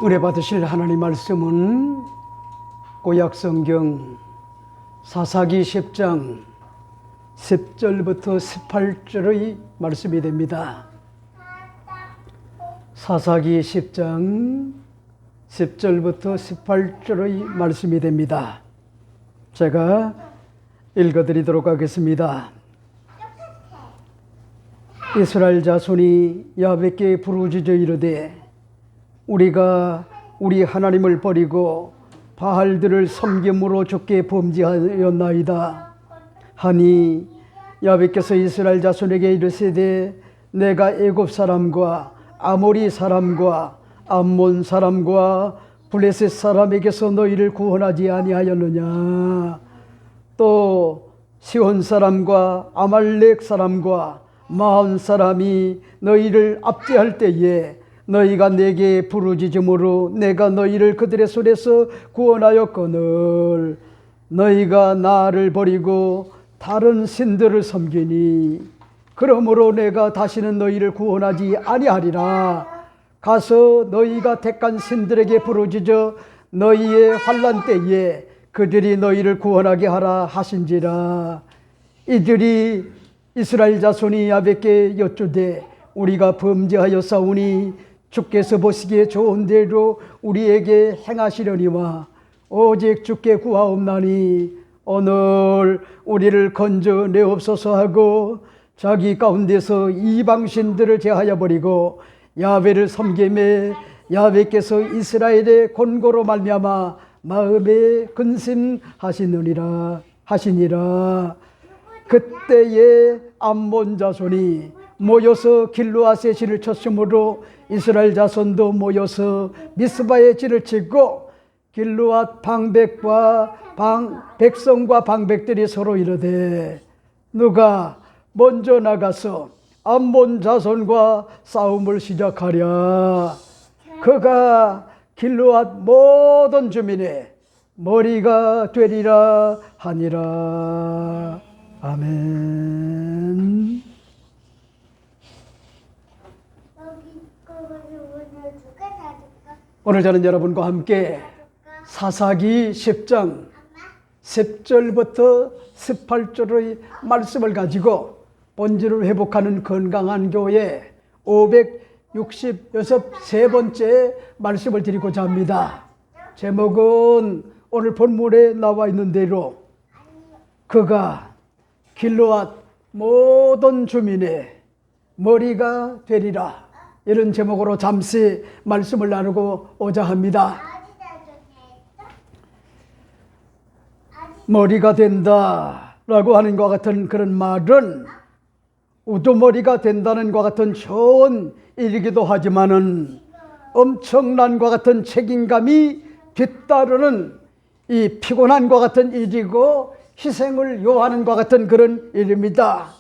은혜 받으실 하나님 말씀은 구약성경 사사기 10장 10절부터 18절의 말씀이 됩니다. 사사기 10장 10절부터 18절의 말씀이 됩니다. 제가 읽어드리도록 하겠습니다. 이스라엘 자손이 야훼께 부르짖어 이르되 우리가 우리 하나님을 버리고 바알들을 섬김으로 주께 범죄하였나이다 하니 야훼께서 이스라엘 자손에게 이르시되 내가 애굽 사람과 아모리 사람과 암몬 사람과 블레셋 사람에게서 너희를 구원하지 아니하였느냐. 또 시온 사람과 아말렉 사람과 마온 사람이 너희를 압제할 때에 너희가 내게 부르짖음으로 내가 너희를 그들의 손에서 구원하였거늘 너희가 나를 버리고 다른 신들을 섬기니 그러므로 내가 다시는 너희를 구원하지 아니하리라. 가서 너희가 택한 신들에게 부르짖어 너희의 환난 때에 그들이 너희를 구원하게 하라 하신지라. 이들이 이스라엘 자손이 야훼께 여쭈되 우리가 범죄하였사오니 주께서 보시기에 좋은 대로 우리에게 행하시려니와 오직 주께 구하옵나니 오늘 우리를 건져내옵소서 하고 자기 가운데서 이방신들을 제하여 버리고 야훼를 섬기매 야훼께서 이스라엘의 권고로 말미암아 마음에 근심하시니라. 그때에 암몬 자손이 모여서 길르앗의 진을 쳤으므로 이스라엘 자손도 모여서 미스바의 진을 치고 길르앗 백성과 방백들이 서로 이르되 누가 먼저 나가서 암몬 자손과 싸움을 시작하랴. 그가 길르앗 모든 주민의 머리가 되리라 하니라. 아멘. 오늘 저는 여러분과 함께 사사기 10장 10절부터 18절의 말씀을 가지고 본질을 회복하는 건강한 교회 563번째 말씀을 드리고자 합니다. 제목은 오늘 본문에 나와 있는 대로 그가 길르앗 모든 주민의 머리가 되리라, 이런 제목으로 잠시 말씀을 나누고자 합니다. 머리가 된다라고 하는 것 같은 그런 말은 우두머리가 된다는 것 같은 좋은 일이기도 하지만은 엄청난 것 같은 책임감이 뒤따르는 이 피곤한 것 같은 일이고 희생을 요하는 것 같은 그런 일입니다.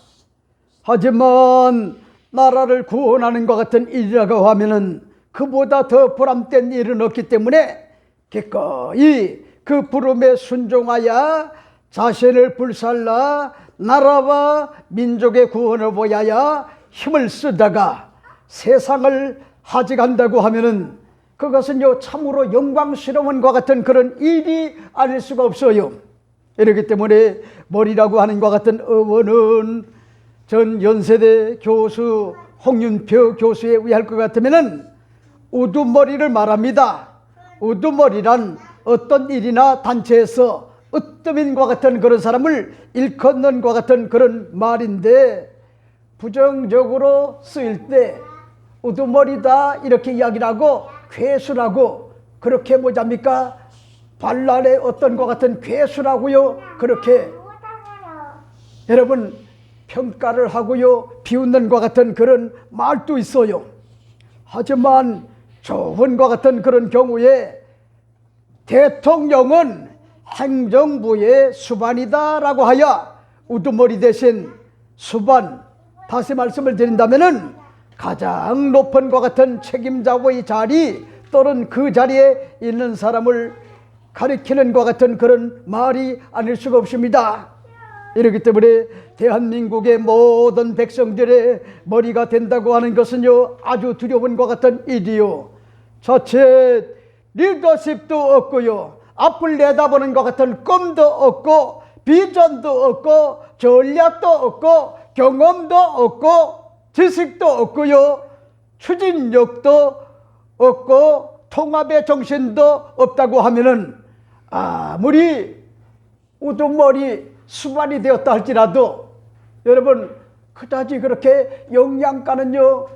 하지만 나라를 구원하는 것 같은 일이라고 하면은 그보다 더 보람된 일은 없기 때문에 기꺼이 그 부름에 순종하여 자신을 불살라 나라와 민족의 구원을 보여야 힘을 쓰다가 세상을 하직한다고 하면은 그것은요 참으로 영광스러운 것 같은 그런 일이 아닐 수가 없어요. 이렇기 때문에 머리라고 하는 것 같은 어원은 전 연세대 교수 홍윤표 교수에 의할 것 같으면은 우두머리를 말합니다. 우두머리란 어떤 일이나 단체에서 으뜸인과 같은 그런 사람을 일컫는 것 같은 그런 말인데, 부정적으로 쓰일 때 우두머리다 이렇게 이야기를 하고 괴수라고 그렇게 뭐잡니까? 반란의 어떤 것 같은 괴수라고요 그렇게 여러분 평가를 하고요 비웃는 것 같은 그런 말도 있어요. 하지만 좋은 것 같은 그런 경우에 대통령은 행정부의 수반이다라고 하여 우두머리 대신 수반, 다시 말씀을 드린다면은 가장 높은 것 같은 책임자의 자리 또는 그 자리에 있는 사람을 가리키는 것 같은 그런 말이 아닐 수가 없습니다. 이렇기 때문에 대한민국의 모든 백성들의 머리가 된다고 하는 것은요 아주 두려운 것 같은 일이요 자칫 리더십도 없고요, 앞을 내다보는 것 같은 꿈도 없고 비전도 없고 전략도 없고 경험도 없고 지식도 없고요, 추진력도 없고 통합의 정신도 없다고 하면은 아무리 우두머리 수반이 되었다 할지라도 여러분 그다지 그렇게 영양가는요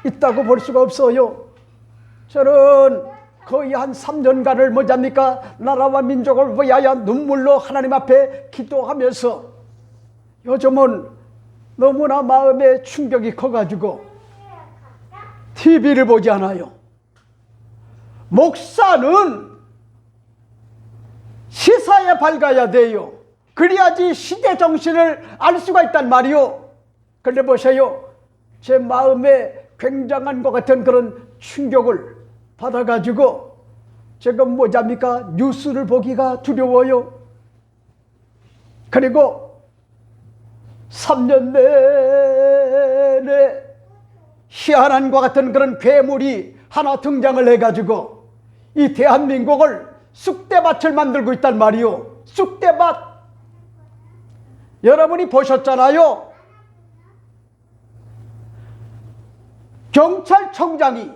있다고 볼 수가 없어요. 저는 거의 한 3년간을 뭐잡니까 나라와 민족을 위하여 눈물로 하나님 앞에 기도하면서 요즘은 너무나 마음의 충격이 커가지고 TV를 보지 않아요. 목사는 시사에 밝아야 돼요. 그래야지 시대 정신을 알 수가 있단 말이요. 그런데 보세요, 제 마음에 굉장한 것 같은 그런 충격을 받아가지고 지금 뭐잡니까 뉴스를 보기가 두려워요. 그리고 3년 내내 희한한 것 같은 그런 괴물이 하나 등장을 해가지고 이 대한민국을 쑥대밭을 만들고 있단 말이요. 쑥대밭. 여러분이 보셨잖아요. 경찰청장이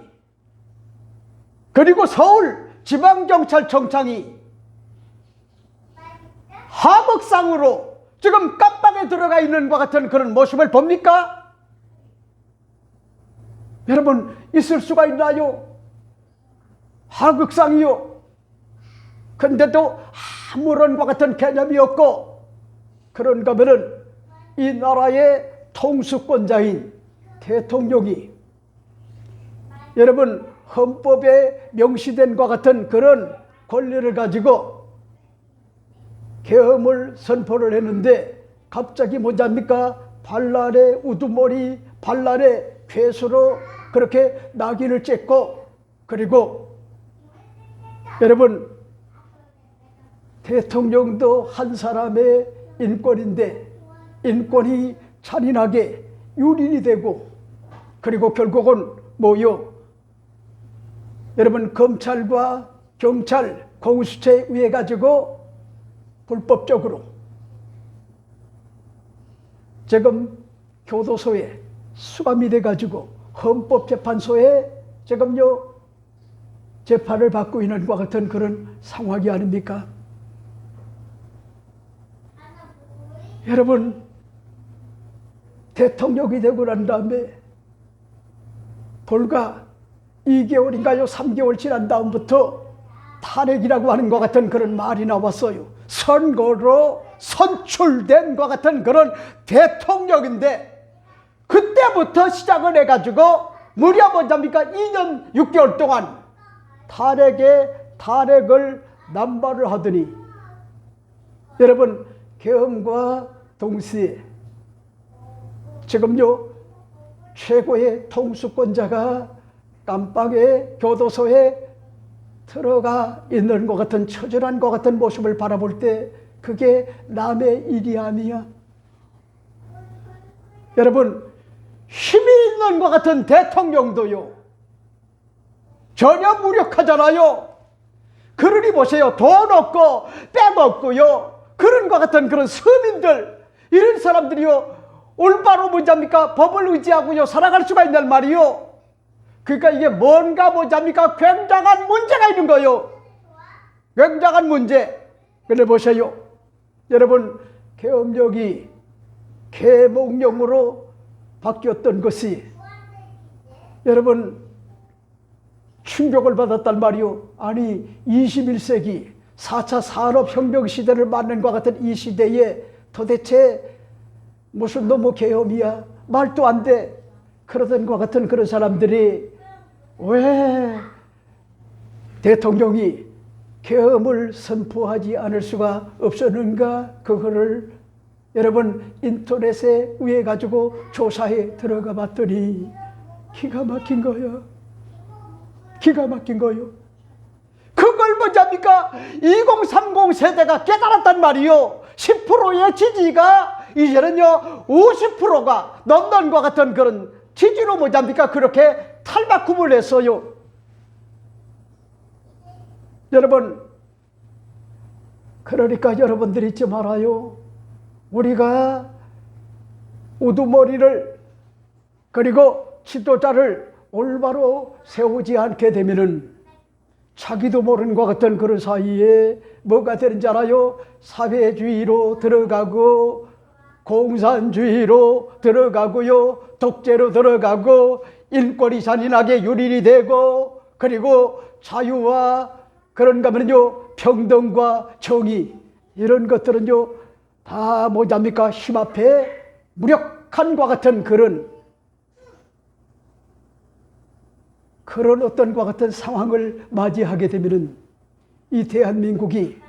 그리고 서울 지방경찰청장이 하극상으로 지금 깜빵에 들어가 있는 것 같은 그런 모습을 봅니까? 여러분 있을 수가 있나요? 하극상이요. 근데도 아무런 것 같은 개념이 없고 그런가 하면은 이 나라의 통수권자인 대통령이 여러분 헌법에 명시된 것 같은 그런 권리를 가지고 계엄을 선포를 했는데 갑자기 뭐잡니까 반란의 우두머리 반란의 괴수로 그렇게 낙인을 찍고 그리고 여러분 대통령도 한 사람의 인권인데 인권이 잔인하게 유린이 되고 그리고 결국은 뭐요? 여러분 검찰과 경찰 공수처에 의해 가지고 불법적으로 지금 교도소에 수감이 돼 가지고 헌법재판소에 지금요 재판을 받고 있는 것 같은 그런 상황이 아닙니까? 여러분 대통령이 되고 난 다음에 불과 2개월인가요? 3개월 지난 다음부터 탄핵이라고 하는 것 같은 그런 말이 나왔어요. 선거로 선출된 것 같은 그런 대통령인데 그때부터 시작을 해가지고 무려 뭐잡니까 2년 6개월 동안 탄핵을 남발을 하더니 여러분 계엄과 동시에 지금요 최고의 통수권자가 깜빵에 교도소에 들어가 있는 것 같은 처절한 것 같은 모습을 바라볼 때 그게 남의 일이 아니야. 여러분 힘이 있는 것 같은 대통령도요 전혀 무력하잖아요. 그러니 보세요. 돈 없고 빼먹고요 그런 것 같은 그런 서민들 이런 사람들이요 올바로 뭐잡니까 법을 의지하고요 살아갈 수가 있단 말이요. 그러니까 이게 뭔가 뭐잡니까 굉장한 문제가 있는 거예요. 굉장한 문제. 근데 보세요 여러분 계엄령이 계몽령으로 바뀌었던 것이 여러분 충격을 받았단 말이요. 아니 21세기 4차 산업혁명 시대를 맞는 것 같은 이 시대에 도대체 무슨 너무 계엄이야 말도 안 돼 그러던 것 같은 그런 사람들이 왜 대통령이 계엄을 선포하지 않을 수가 없었는가 그거를 여러분 인터넷에 의해 가지고 조사에 들어가 봤더니 기가 막힌 거예요. 기가 막힌 거예요. 그걸 뭐잡니까 2030 세대가 깨달았단 말이요. 10%의 지지가 이제는요 50%가 넘는 것 같은 그런 지지로 뭐잡니까 그렇게 탈바꿈을 했어요. 여러분, 그러니까 여러분들이 잊지 말아요. 우리가 우두머리를 그리고 지도자를 올바로 세우지 않게 되면은 자기도 모르는 것 같은 그런 사이에 뭐가 되는지 알아요? 사회주의로 들어가고 공산주의로 들어가고요, 독재로 들어가고 인권이 잔인하게 유린이 되고, 그리고 자유와 그런가 하면요 평등과 정의, 이런 것들은요 다 뭐랍니까? 힘 앞에 무력한 것 같은 그런 어떤 것 같은 상황을 맞이하게 되면은 이 대한민국이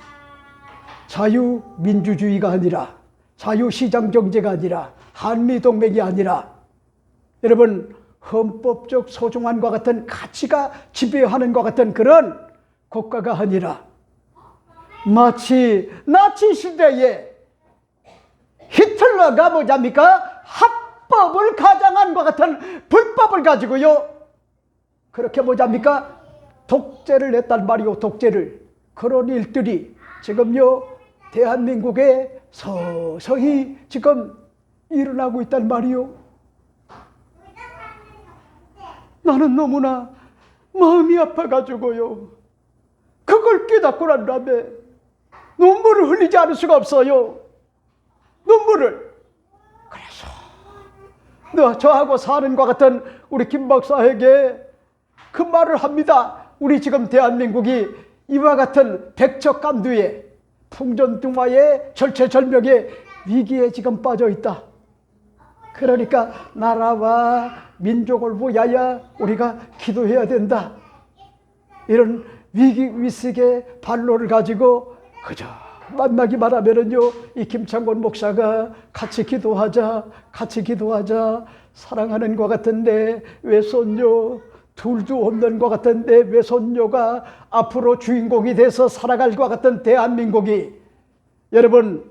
자유민주주의가 아니라, 자유시장경제가 아니라, 한미동맹이 아니라, 여러분 헌법적 소중함과 같은 가치가 지배하는 것 같은 그런 국가가 아니라, 마치 나치 시대에 히틀러가 뭐랍니까? 합법을 가장한 것 같은 불법을 가지고요, 그렇게 뭐랍니까? 독재를 냈단 말이요, 독재를. 그런 일들이 지금요 대한민국에 서서히 지금 일어나고 있단 말이요. 나는 너무나 마음이 아파가지고요, 그걸 깨닫고 난 다음에 눈물을 흘리지 않을 수가 없어요. 눈물을. 그래서 저하고 사는 것 같은 우리 김 박사에게 그 말을 합니다. 우리 지금 대한민국이 이와 같은 백척간두에 풍전등화의 절체절명의 위기에 지금 빠져 있다. 그러니까 나라와 민족을 위하여 우리가 기도해야 된다. 이런 위기위식의 반로를 가지고 그저 만나기만 하면은요, 이 김창곤 목사가 같이 기도하자, 같이 기도하자, 사랑하는 것 같은데 외손녀 둘도 없는 것 같은 내 외손녀가 앞으로 주인공이 돼서 살아갈 것 같은 대한민국이, 여러분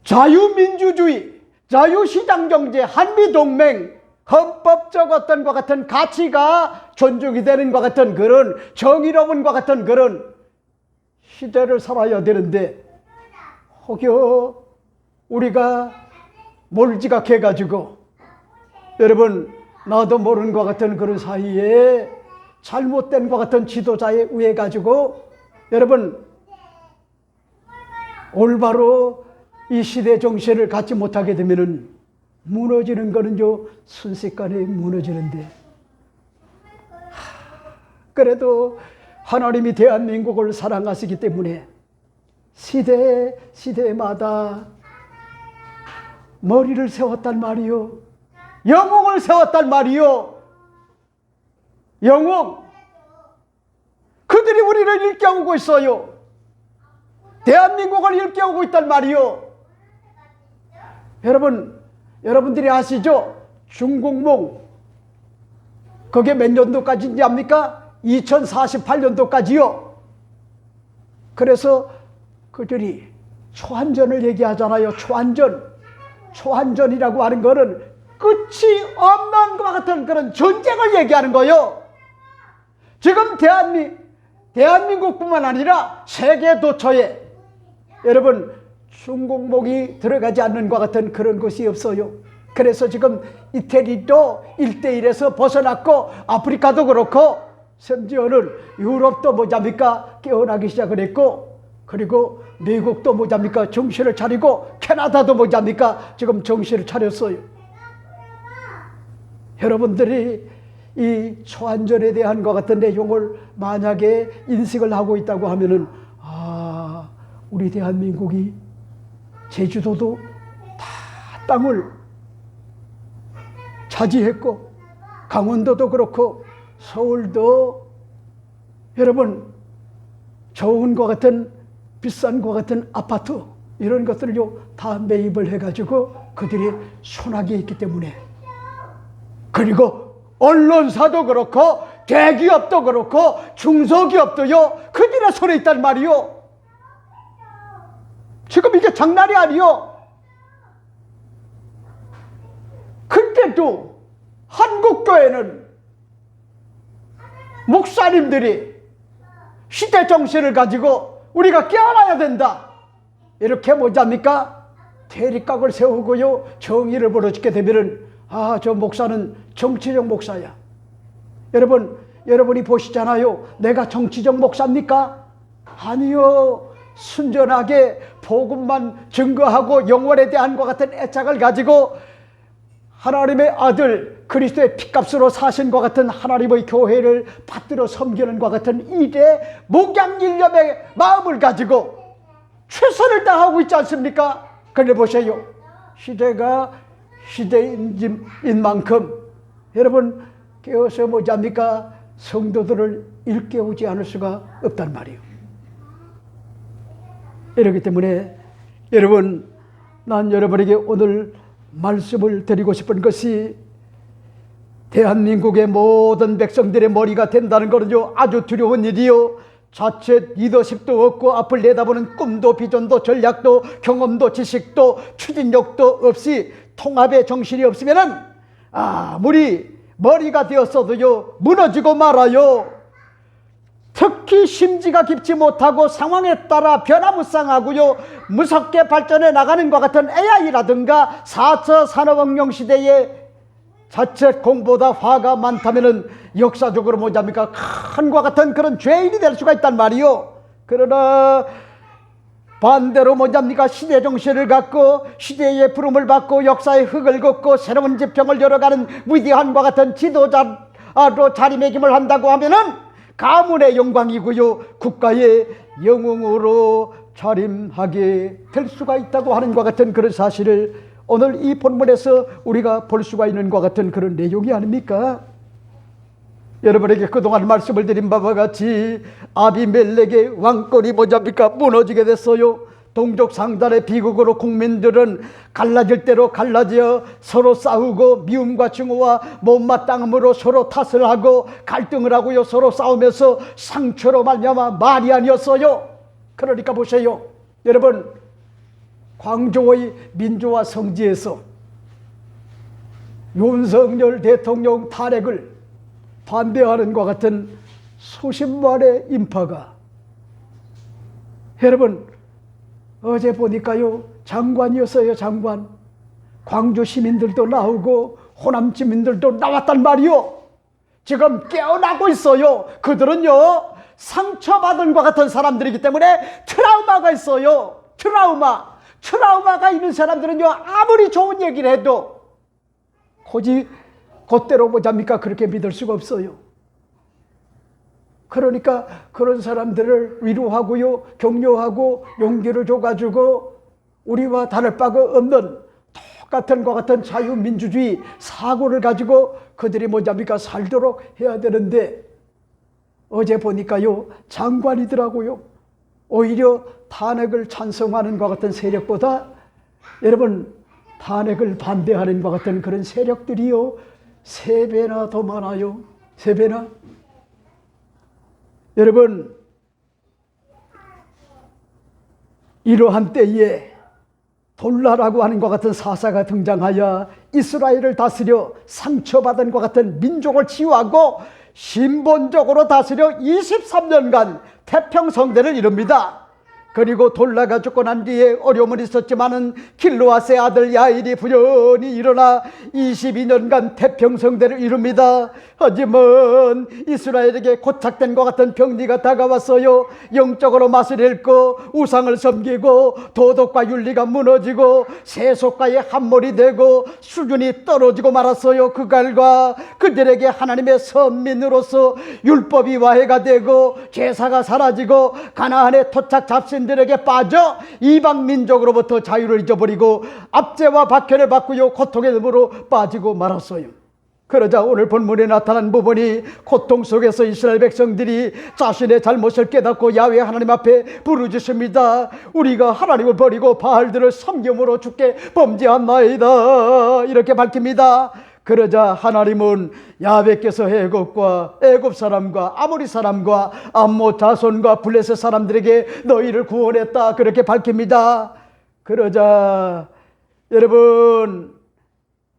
자유민주주의, 자유시장경제, 한미동맹, 헌법적 어떤 것 같은 가치가 존중이 되는 것 같은 그런 정의로운 것 같은 그런 시대를 살아야 되는데, 혹여 우리가 몰지각해가지고 여러분 나도 모르는 것 같은 그런 사이에 잘못된 것 같은 지도자에 의해 가지고 여러분 올바로 이 시대 정신을 갖지 못하게 되면은 무너지는 거는요 순식간에 무너지는데, 그래도 하나님이 대한민국을 사랑하시기 때문에 시대마다 머리를 세웠단 말이요, 영웅을 세웠단 말이요. 영웅, 그들이 우리를 일깨우고 있어요. 대한민국을 일깨우고 있단 말이요. 여러분들이 아시죠? 중공몽, 그게 몇 년도까지인지 압니까? 2048년도까지요. 그래서 그들이 초한전을 얘기하잖아요. 초한전이라고 하는 거는 끝이 없는 것 같은 그런 전쟁을 얘기하는 거예요. 지금 대한민국뿐만 아니라 세계 도처에 여러분 중공목이 들어가지 않는 것 같은 그런 것이 없어요. 그래서 지금 이태리도 1대1에서 벗어났고, 아프리카도 그렇고, 심지어는 유럽도 뭐잡니까 깨어나기 시작을 했고, 그리고 미국도 뭐잡니까 정신을 차리고, 캐나다도 뭐잡니까 지금 정신을 차렸어요. 여러분들이 이 초한전에 대한 것 같은 내용을 만약에 인식을 하고 있다고 하면은, 우리 대한민국이 제주도도 다 땅을 차지했고, 강원도도 그렇고, 서울도 여러분 좋은 것 같은 비싼 것 같은 아파트 이런 것들을요 다 매입을 해가지고 그들이 손아귀에 있기 때문에, 그리고 언론사도 그렇고 대기업도 그렇고 중소기업도요 그들의 손에 있단 말이요. 지금 이게 장난이 아니요. 근데도 한국교회는 목사님들이 시대 정신을 가지고 우리가 깨어나야 된다. 이렇게 뭐합니까? 대립각을 세우고요, 정의를 벌어지게 되면은 저 목사는 정치적 목사야. 여러분이 보시잖아요. 내가 정치적 목사입니까? 아니요. 순전하게 복음만 증거하고 영원에 대한 것 같은 애착을 가지고 하나님의 아들 그리스도의 피값으로 사신 것 같은 하나님의 교회를 받들어 섬기는 것 같은 일에 목양일념의 마음을 가지고 최선을 다하고 있지 않습니까? 그런데 보세요. 시대가 시대인 만큼 여러분 깨어서 뭐합니까? 성도들을 일깨우지 않을 수가 없단 말이에요. 이렇기 때문에 여러분, 난 여러분에게 오늘 말씀을 드리고 싶은 것이 대한민국의 모든 백성들의 머리가 된다는 것은요 아주 두려운 일이요. 자칫 리더십도 없고 앞을 내다보는 꿈도 비전도 전략도 경험도 지식도 추진력도 없이 통합의 정신이 없으면은 아무리 머리가 되었어도요 무너지고 말아요. 특히 심지가 깊지 못하고 상황에 따라 변화무쌍하고요 무섭게 발전해 나가는 것 같은 AI라든가 4차 산업혁명 시대에 자칫 공보다 화가 많다면은 역사적으로 뭐합니까? 칸과 같은 그런 죄인이 될 수가 있단 말이요. 그러나 반대로 뭐합니까? 시대 정신을 갖고 시대의 부름을 받고 역사의 흙을 걷고 새로운 지평을 열어가는 위대한과 같은 지도자로 자리매김을 한다고 하면은 가문의 영광이고요 국가의 영웅으로 자림하게 될 수가 있다고 하는 것 같은 그런 사실을 오늘 이 본문에서 우리가 볼 수가 있는 것 같은 그런 내용이 아닙니까? 여러분에게 그동안 말씀을 드린 바와 같이 아비멜렉의 왕권이 뭐합니까? 무너지게 됐어요. 동족 상단의 비극으로 국민들은 갈라질 대로 갈라져 서로 싸우고 미움과 증오와 못마땅함으로 서로 탓을 하고 갈등을 하고요 서로 싸우면서 상처로 말미암아 말이 아니었어요. 그러니까 보세요. 여러분, 광저우의 민주화 성지에서 윤석열 대통령 탄핵을 반대하는 것 같은 수십만의 인파가 여러분 어제 보니까요 장관이었어요. 장관. 광주 시민들도 나오고 호남 시민들도 나왔단 말이요. 지금 깨어나고 있어요. 그들은요 상처받은 것 같은 사람들이기 때문에 트라우마가 있어요. 트라우마가 있는 사람들은요 아무리 좋은 얘기를 해도 곧대로 뭐합니까? 그렇게 믿을 수가 없어요. 그러니까 그런 사람들을 위로하고요 격려하고 용기를 줘가지고 우리와 다를 바가 없는 똑같은 것 같은 자유민주주의 사고를 가지고 그들이 뭐합니까? 살도록 해야 되는데 어제 보니까요 장관이더라고요. 오히려 탄핵을 찬성하는 것 같은 세력보다 여러분 탄핵을 반대하는 것 같은 그런 세력들이요 3배나 더 많아요. 3배나. 여러분, 이러한 때에 돌라라고 하는 것 같은 사사가 등장하여 이스라엘을 다스려 상처받은 것 같은 민족을 치유하고 신본적으로 다스려 23년간 태평성대를 이룹니다. 그리고 돌라가 죽고 난 뒤에 어려움은 있었지만은 길르앗의 아들 야일이 부연히 일어나 22년간 태평성대를 이룹니다. 하지만 이스라엘에게 고착된 것 같은 병리가 다가왔어요. 영적으로 맛을 잃고 우상을 섬기고 도덕과 윤리가 무너지고 세속과의 함몰이 되고 수준이 떨어지고 말았어요. 그 결과 그들에게 하나님의 선민으로서 율법이 와해가 되고 제사가 사라지고 가나안의 토착 잡신들에게 빠져 이방 민족으로부터 자유를 잊어버리고 압제와 박해를 받고요 고통의 늪으로 빠지고 말았어요. 그러자 오늘 본문에 나타난 부분이 고통 속에서 이스라엘 백성들이 자신의 잘못을 깨닫고 야훼 하나님 앞에 부르짖습니다. 우리가 하나님을 버리고 바알들을 섬김으로 주께 범죄한나이다 이렇게 밝힙니다. 그러자 하나님은 야훼께서 애굽 사람과 아모리 사람과 암모 자손과 블레셋 사람들에게 너희를 구원했다 그렇게 밝힙니다. 그러자 여러분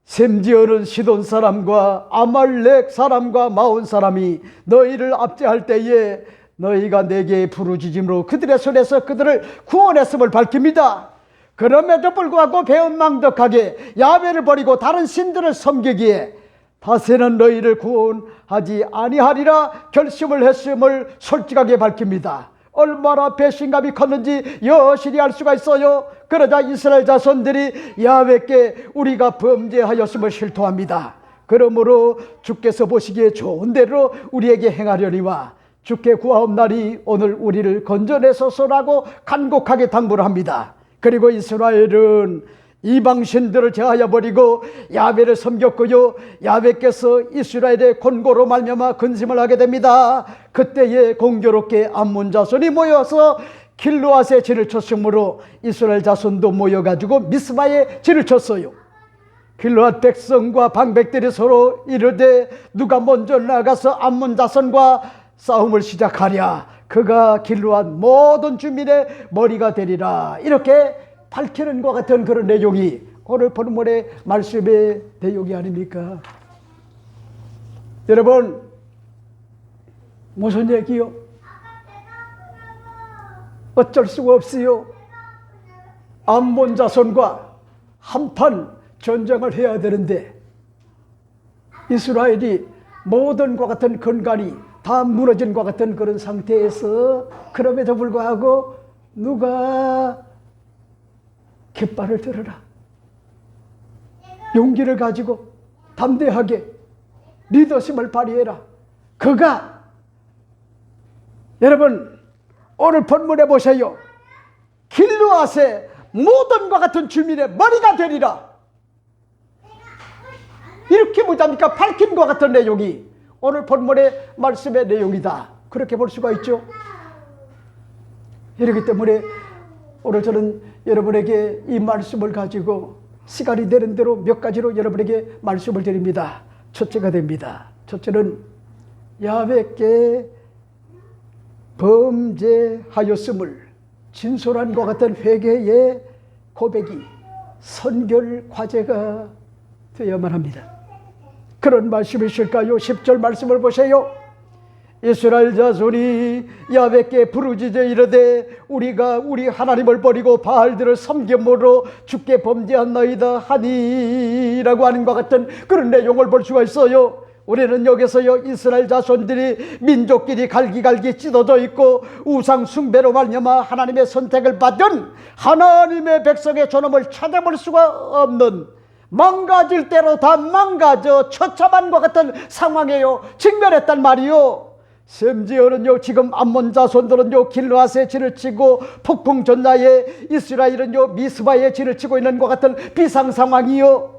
심지어는 시돈 사람과 아말렉 사람과 마온 사람이 너희를 압제할 때에 너희가 내게 부르짖음으로 그들의 손에서 그들을 구원했음을 밝힙니다. 그럼에도 불구하고 배은망덕하게 야훼를 버리고 다른 신들을 섬기기에 다시는 너희를 구원하지 아니하리라 결심을 했음을 솔직하게 밝힙니다. 얼마나 배신감이 컸는지 여실히 알 수가 있어요. 그러자 이스라엘 자손들이 야훼께 우리가 범죄하였음을 실토합니다. 그러므로 주께서 보시기에 좋은 대로 우리에게 행하려니와 주께 구하옵나니 오늘 우리를 건져내소서라고 간곡하게 당부를 합니다. 그리고 이스라엘은 이방신들을 제하여 버리고 야훼를 섬겼고요, 야훼께서 이스라엘의 권고로 말미암아 근심을 하게 됩니다. 그때에 공교롭게 암몬 자손이 모여서 길르앗에 진을 쳤으므로 이스라엘 자손도 모여가지고 미스바에 진을 쳤어요. 길르앗 백성과 방백들이 서로 이르되 누가 먼저 나가서 암몬 자손과 싸움을 시작하랴. 그가 길르앗 모든 주민의 머리가 되리라. 이렇게 밝히는 것 같은 그런 내용이 오늘 본문의 말씀의 내용이 아닙니까? 여러분, 무슨 얘기요? 어쩔 수가 없어요. 암몬 자손과 한판 전쟁을 해야 되는데 이스라엘이 모든 것 같은 근간이 다 무너진 것 같은 그런 상태에서 그럼에도 불구하고 누가 깃발을 들어라. 용기를 가지고 담대하게 리더십을 발휘해라. 그가 여러분 오늘 본문에 보세요. 길르앗의 모든 것 같은 주민의 머리가 되리라. 이렇게 뭐답니까? 밝힌 것 같은 내용이 오늘 본문의 말씀의 내용이다. 그렇게 볼 수가 있죠. 이렇기 때문에 오늘 저는 여러분에게 이 말씀을 가지고 시간이 되는 대로 몇 가지로 여러분에게 말씀을 드립니다. 첫째가 됩니다. 첫째는 야훼께 범죄하였음을 진솔한 것 같은 회개의 고백이 선결 과제가 되어야만 합니다. 그런 말씀이실까요? 10절 말씀을 보세요. 이스라엘 자손이 야훼께 부르짖어 이르되 우리가 우리 하나님을 버리고 바알들을 섬김으로 주께 범죄한나이다 하니라고 하는 것 같은 그런 내용을 볼 수가 있어요. 우리는 여기서요 이스라엘 자손들이 민족끼리 갈기갈기 찢어져 있고 우상 숭배로 말미암아 하나님의 선택을 받은 하나님의 백성의 존엄을 찾아볼 수가 없는 망가질 대로 다 망가져 처참한 것 같은 상황에요 직면했단 말이요. 심지어는요 지금 암몬 자손들은요 길르앗에 진을 치고 폭풍 전야에 이스라엘은요 미스바에 진을 치고 있는 것 같은 비상 상황이요.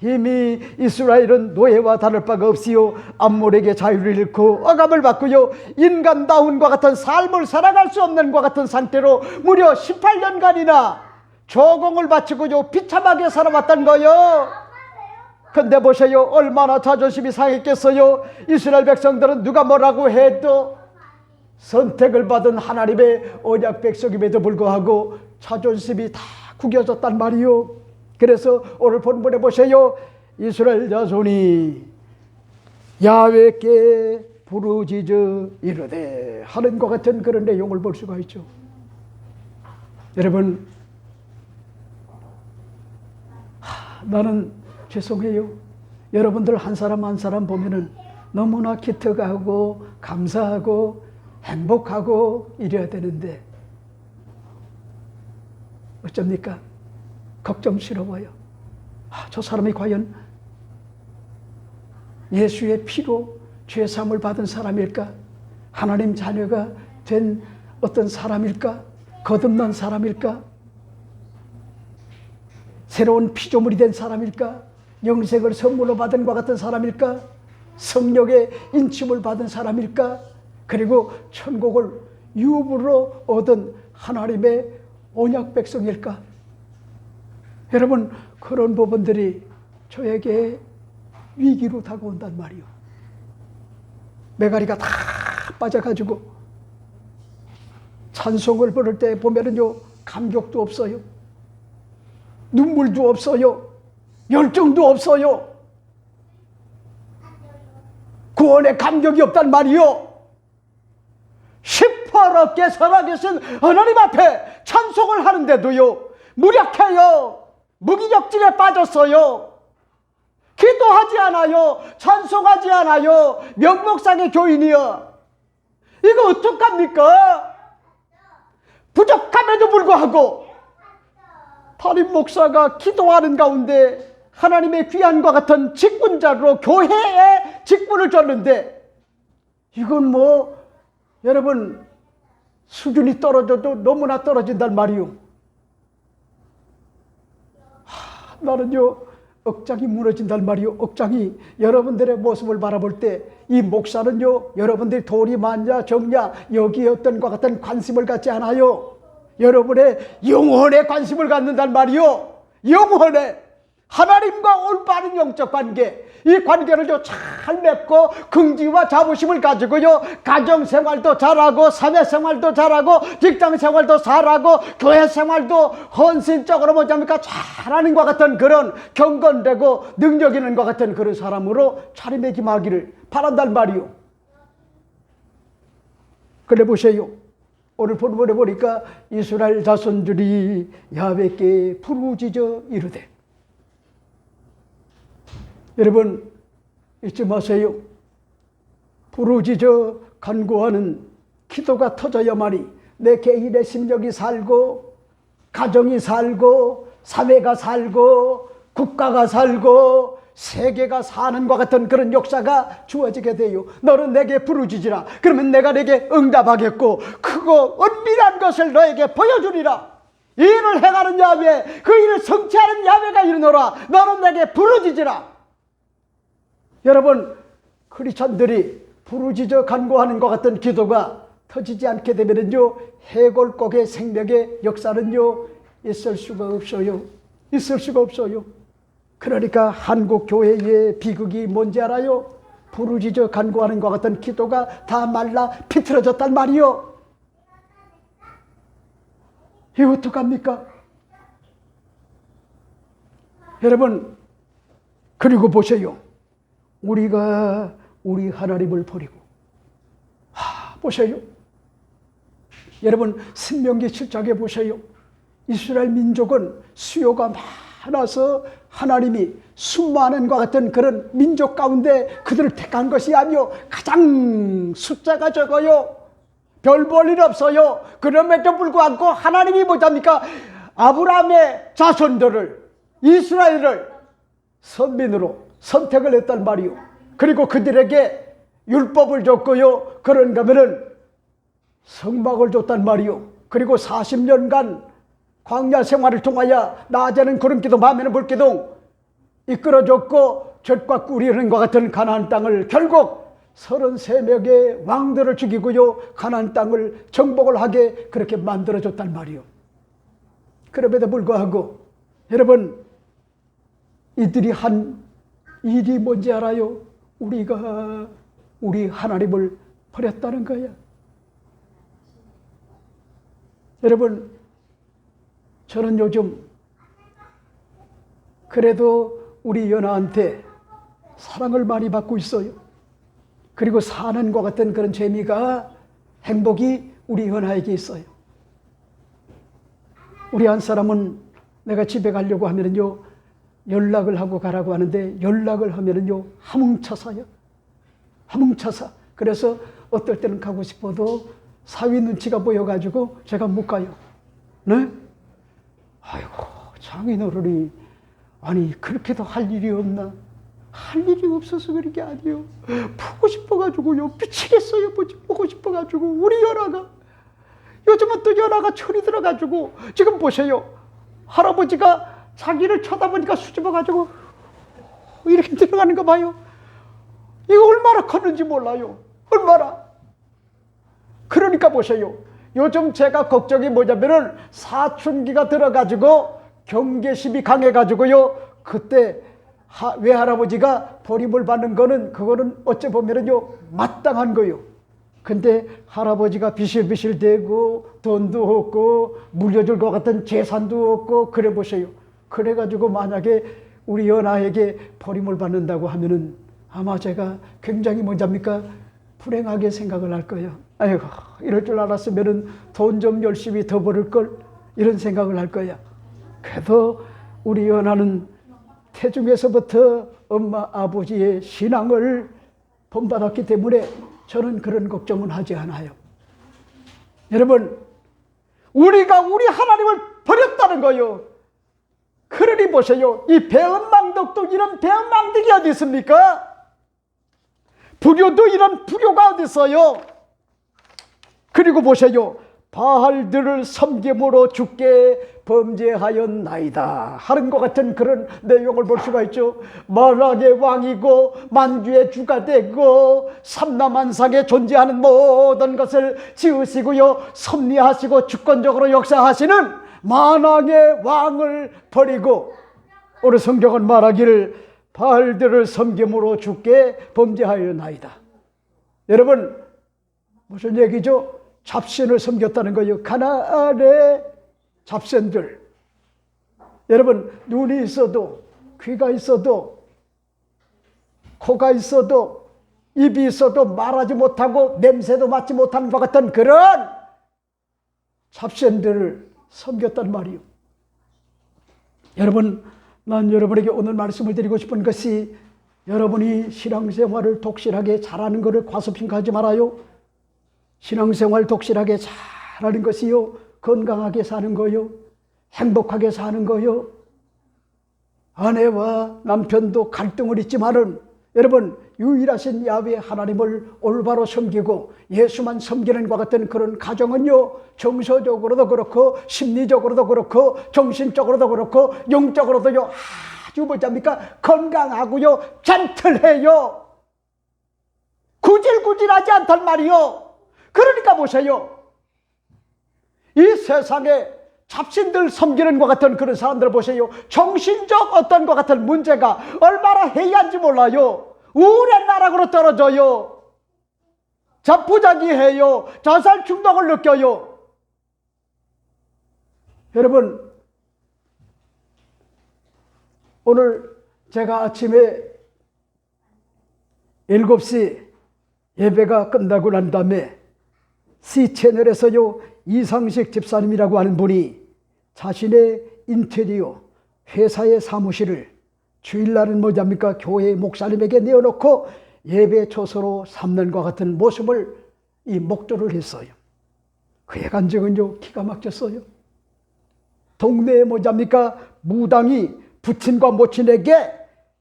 이미 이스라엘은 노예와 다를 바가 없이요 암몬에게 자유를 잃고 억압을 받고요 인간다운과 같은 삶을 살아갈 수 없는 것 같은 상태로 무려 18년간이나 조공을 바치고요 비참하게 살아왔단 거요. 근데 보세요 얼마나 자존심이 상했겠어요. 이스라엘 백성들은 누가 뭐라고 해도 선택을 받은 하나님의 언약 백성임에도 불구하고 자존심이 다 구겨졌단 말이요. 그래서 오늘 본문에 보세요. 이스라엘 자손이 야훼께 부르짖어 이르되 하는 것 같은 그런 내용을 볼 수가 있죠. 여러분 나는 죄송해요. 여러분들 한 사람 한 사람 보면은 너무나 기특하고 감사하고 행복하고 이래야 되는데 어쩝니까? 걱정스러워요. 저 사람이 과연 예수의 피로 죄사함을 받은 사람일까? 하나님 자녀가 된 어떤 사람일까? 거듭난 사람일까? 새로운 피조물이 된 사람일까? 영생을 선물로 받은 것 같은 사람일까? 성령의 인침을 받은 사람일까? 그리고 천국을 유업으로 얻은 하나님의 언약 백성일까? 여러분 그런 부분들이 저에게 위기로 다가온단 말이요. 메가리가 다 빠져가지고 찬송을 부를 때 보면은요 감격도 없어요. 눈물도 없어요. 열정도 없어요. 구원의 감격이 없단 말이요. 영원롭게 살아계신 하나님 앞에 찬송을 하는데도요 무력해요. 무기력질에 빠졌어요. 기도하지 않아요. 찬송하지 않아요. 명목상의 교인이요. 이거 어떡합니까? 부족함에도 불구하고 담임 목사가 기도하는 가운데 하나님의 귀한과 같은 직분자로 교회에 직분을 줬는데 이건 뭐 여러분 수준이 떨어져도 너무나 떨어진단 말이요. 나는요 억장이 무너진단 말이요. 억장이 여러분들의 모습을 바라볼 때 이 목사는요 여러분들이 돈이 많냐 적냐 여기에 어떤 것 같은 관심을 갖지 않아요. 여러분의 영혼에 관심을 갖는단 말이요. 영혼에 하나님과 올바른 영적 관계, 이 관계를 잘 맺고 긍지와 자부심을 가지고요 가정생활도 잘하고 사회생활도 잘하고 직장생활도 잘하고 교회생활도 헌신적으로 뭐냐니까 잘하는 것 같은 그런 경건되고 능력 있는 것 같은 그런 사람으로 자리매김하기를 바란단 말이요. 그래 보세요. 오늘 본문에 보니까 이스라엘 자손들이 야훼께 부르짖어 이르되, 여러분 잊지 마세요. 부르짖어 간구하는 기도가 터져야만이 내 개인의 심령이 살고 가정이 살고 사회가 살고 국가가 살고 세계가 사는 것 같은 그런 역사가 주어지게 돼요. 너는 내게 부르짖으라. 그러면 내가 내게 응답하겠고 크고 은밀한 것을 너에게 보여주리라. 이 일을 행하는 야훼, 그 일을 성취하는 야훼가 이르노라. 너는 내게 부르짖으라. 여러분 크리스찬들이 부르짖어 간구하는 것 같은 기도가 터지지 않게 되면요 해골곡의 생명의 역사는요 있을 수가 없어요. 있을 수가 없어요. 그러니까 한국 교회의 비극이 뭔지 알아요? 부르짖어 간구하는 것 같은 기도가 다 말라 비틀어졌단 말이요. 이거 어떡합니까? 여러분 그리고 보세요. 우리가 우리 하나님을 버리고 보세요. 여러분 신명기 7장에 보세요. 이스라엘 민족은 수요가 많아서 하나님이 수많은 것 같은 그런 민족 가운데 그들을 택한 것이 아니요 가장 숫자가 적어요. 별 볼 일 없어요. 그럼에도 불구하고 하나님이 뭐답니까? 아브라함의 자손들을 이스라엘을 선민으로 선택을 했단 말이요. 그리고 그들에게 율법을 줬고요. 그런가 하면은 성막을 줬단 말이요. 그리고 40년간 광야 생활을 통하여 낮에는 구름기둥 밤에는 불기둥 이끌어줬고 젖과 꿀이 흐르는 것 같은 가나안 땅을 결국 33명의 왕들을 죽이고요 가나안 땅을 정복을 하게 그렇게 만들어줬단 말이요. 그럼에도 불구하고 여러분 이들이 한 일이 뭔지 알아요? 우리가 우리 하나님을 버렸다는 거야. 여러분 저는 요즘 그래도 우리 연하한테 사랑을 많이 받고 있어요. 그리고 사는 것 같은 그런 재미가 행복이 우리 연하에게 있어요. 우리 한 사람은 내가 집에 가려고 하면은요 연락을 하고 가라고 하는데 연락을 하면은요 하뭉쳐서요. 하뭉쳐서. 그래서 어떨 때는 가고 싶어도 사위 눈치가 보여가지고 제가 못 가요. 네? 아이고 장인어른이 아니 그렇게도 할 일이 없나? 할 일이 없어서 그런 게 아니에요. 보고 싶어가지고요 미치겠어요. 보고 싶어가지고 우리 연하가 요즘은 또 연하가 철이 들어가지고 지금 보세요. 할아버지가 자기를 쳐다보니까 수줍어가지고 이렇게 들어가는 거 봐요. 이거 얼마나 컸는지 몰라요. 얼마나. 그러니까 보세요. 요즘 제가 걱정이 뭐냐면은 사춘기가 들어가지고 경계심이 강해가지고요 그때 외할아버지가 버림을 받는 거는 그거는 어찌 보면은요 마땅한 거예요. 근데 할아버지가 비실비실 대고 돈도 없고 물려줄 것 같은 재산도 없고 그래 보세요. 그래가지고 만약에 우리 연하에게 버림을 받는다고 하면은 아마 제가 굉장히 뭐랍니까 불행하게 생각을 할 거예요. 아이고, 이럴 줄 알았으면 돈 좀 열심히 더 벌을 걸, 이런 생각을 할 거야. 그래도 우리 연하는 태중에서부터 엄마 아버지의 신앙을 본받았기 때문에 저는 그런 걱정은 하지 않아요. 여러분, 우리가 우리 하나님을 버렸다는 거요. 그러니 보세요. 이 배은망덕도 이런 배은망덕이 어디 있습니까? 불효도 이런 불효가 어디 있어요? 그리고 보세요. 바알들을 섬김으로 주께 범죄하였나이다 하는 것 같은 그런 내용을 볼 수가 있죠. 만왕의 왕이고 만주의 주가 되고 삼라만상에 존재하는 모든 것을 지으시고요, 섭리하시고 주권적으로 역사하시는 만왕의 왕을 버리고, 오늘 성경은 말하기를 바알들을 섬김으로 주께 범죄하였나이다. 여러분, 무슨 얘기죠? 잡신을 섬겼다는 거예요. 가나안의 잡신들. 여러분, 눈이 있어도, 귀가 있어도, 코가 있어도, 입이 있어도 말하지 못하고 냄새도 맡지 못하는 것 같은 그런 잡신들을 섬겼단 말이에요. 여러분, 난 여러분에게 오늘 말씀을 드리고 싶은 것이, 여러분이 신앙생활을 독실하게 잘하는 것을 과소평가하지 말아요. 신앙생활 독실하게 잘하는 것이요, 건강하게 사는 거요, 행복하게 사는 거요, 아내와 남편도 갈등을 있지만은 여러분, 유일하신 야훼 하나님을 올바로 섬기고 예수만 섬기는 것 같은 그런 가정은요, 정서적으로도 그렇고 심리적으로도 그렇고 정신적으로도 그렇고 영적으로도요, 아주 뭐랍니까, 건강하고요, 젠틀해요. 구질구질하지 않단 말이요. 그러니까 보세요. 이 세상에 잡신들 섬기는 것 같은 그런 사람들 보세요. 정신적 어떤 것 같은 문제가 얼마나 해이한지 몰라요. 우울한 나락으로 떨어져요. 자포자기해요. 자살 충동을 느껴요. 여러분, 오늘 제가 아침에 7시 예배가 끝나고 난 다음에 C채널에서요, 이상식 집사님이라고 하는 분이 자신의 인테리어 회사의 사무실을 주일날은 뭐랍니까, 교회 목사님에게 내어놓고 예배 초소로 삼는 것 같은 모습을 이 목도를 했어요. 그의 간증은요, 기가 막혔어요. 동네에 뭐랍니까, 무당이 부친과 모친에게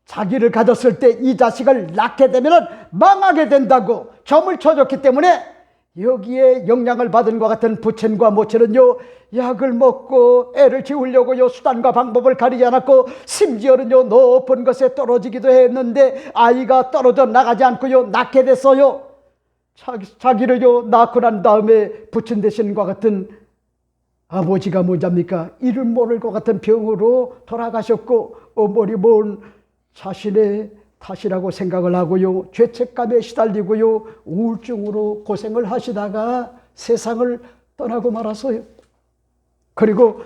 자기를 가졌을 때 이 자식을 낳게 되면 망하게 된다고 점을 쳐줬기 때문에 여기에 영향을 받은 것 같은 부친과 모친은요, 약을 먹고 애를 키우려고요, 수단과 방법을 가리지 않았고 심지어는요, 높은 것에 떨어지기도 했는데 아이가 떨어져 나가지 않고요, 낳게 됐어요. 자기를요 낳고 난 다음에 부친 되시는과 같은 아버지가 뭐랍니까, 이름 모를 것 같은 병으로 돌아가셨고, 어머니 모은 자신의 탓이라고 생각을 하고요, 죄책감에 시달리고요, 우울증으로 고생을 하시다가 세상을 떠나고 말았어요. 그리고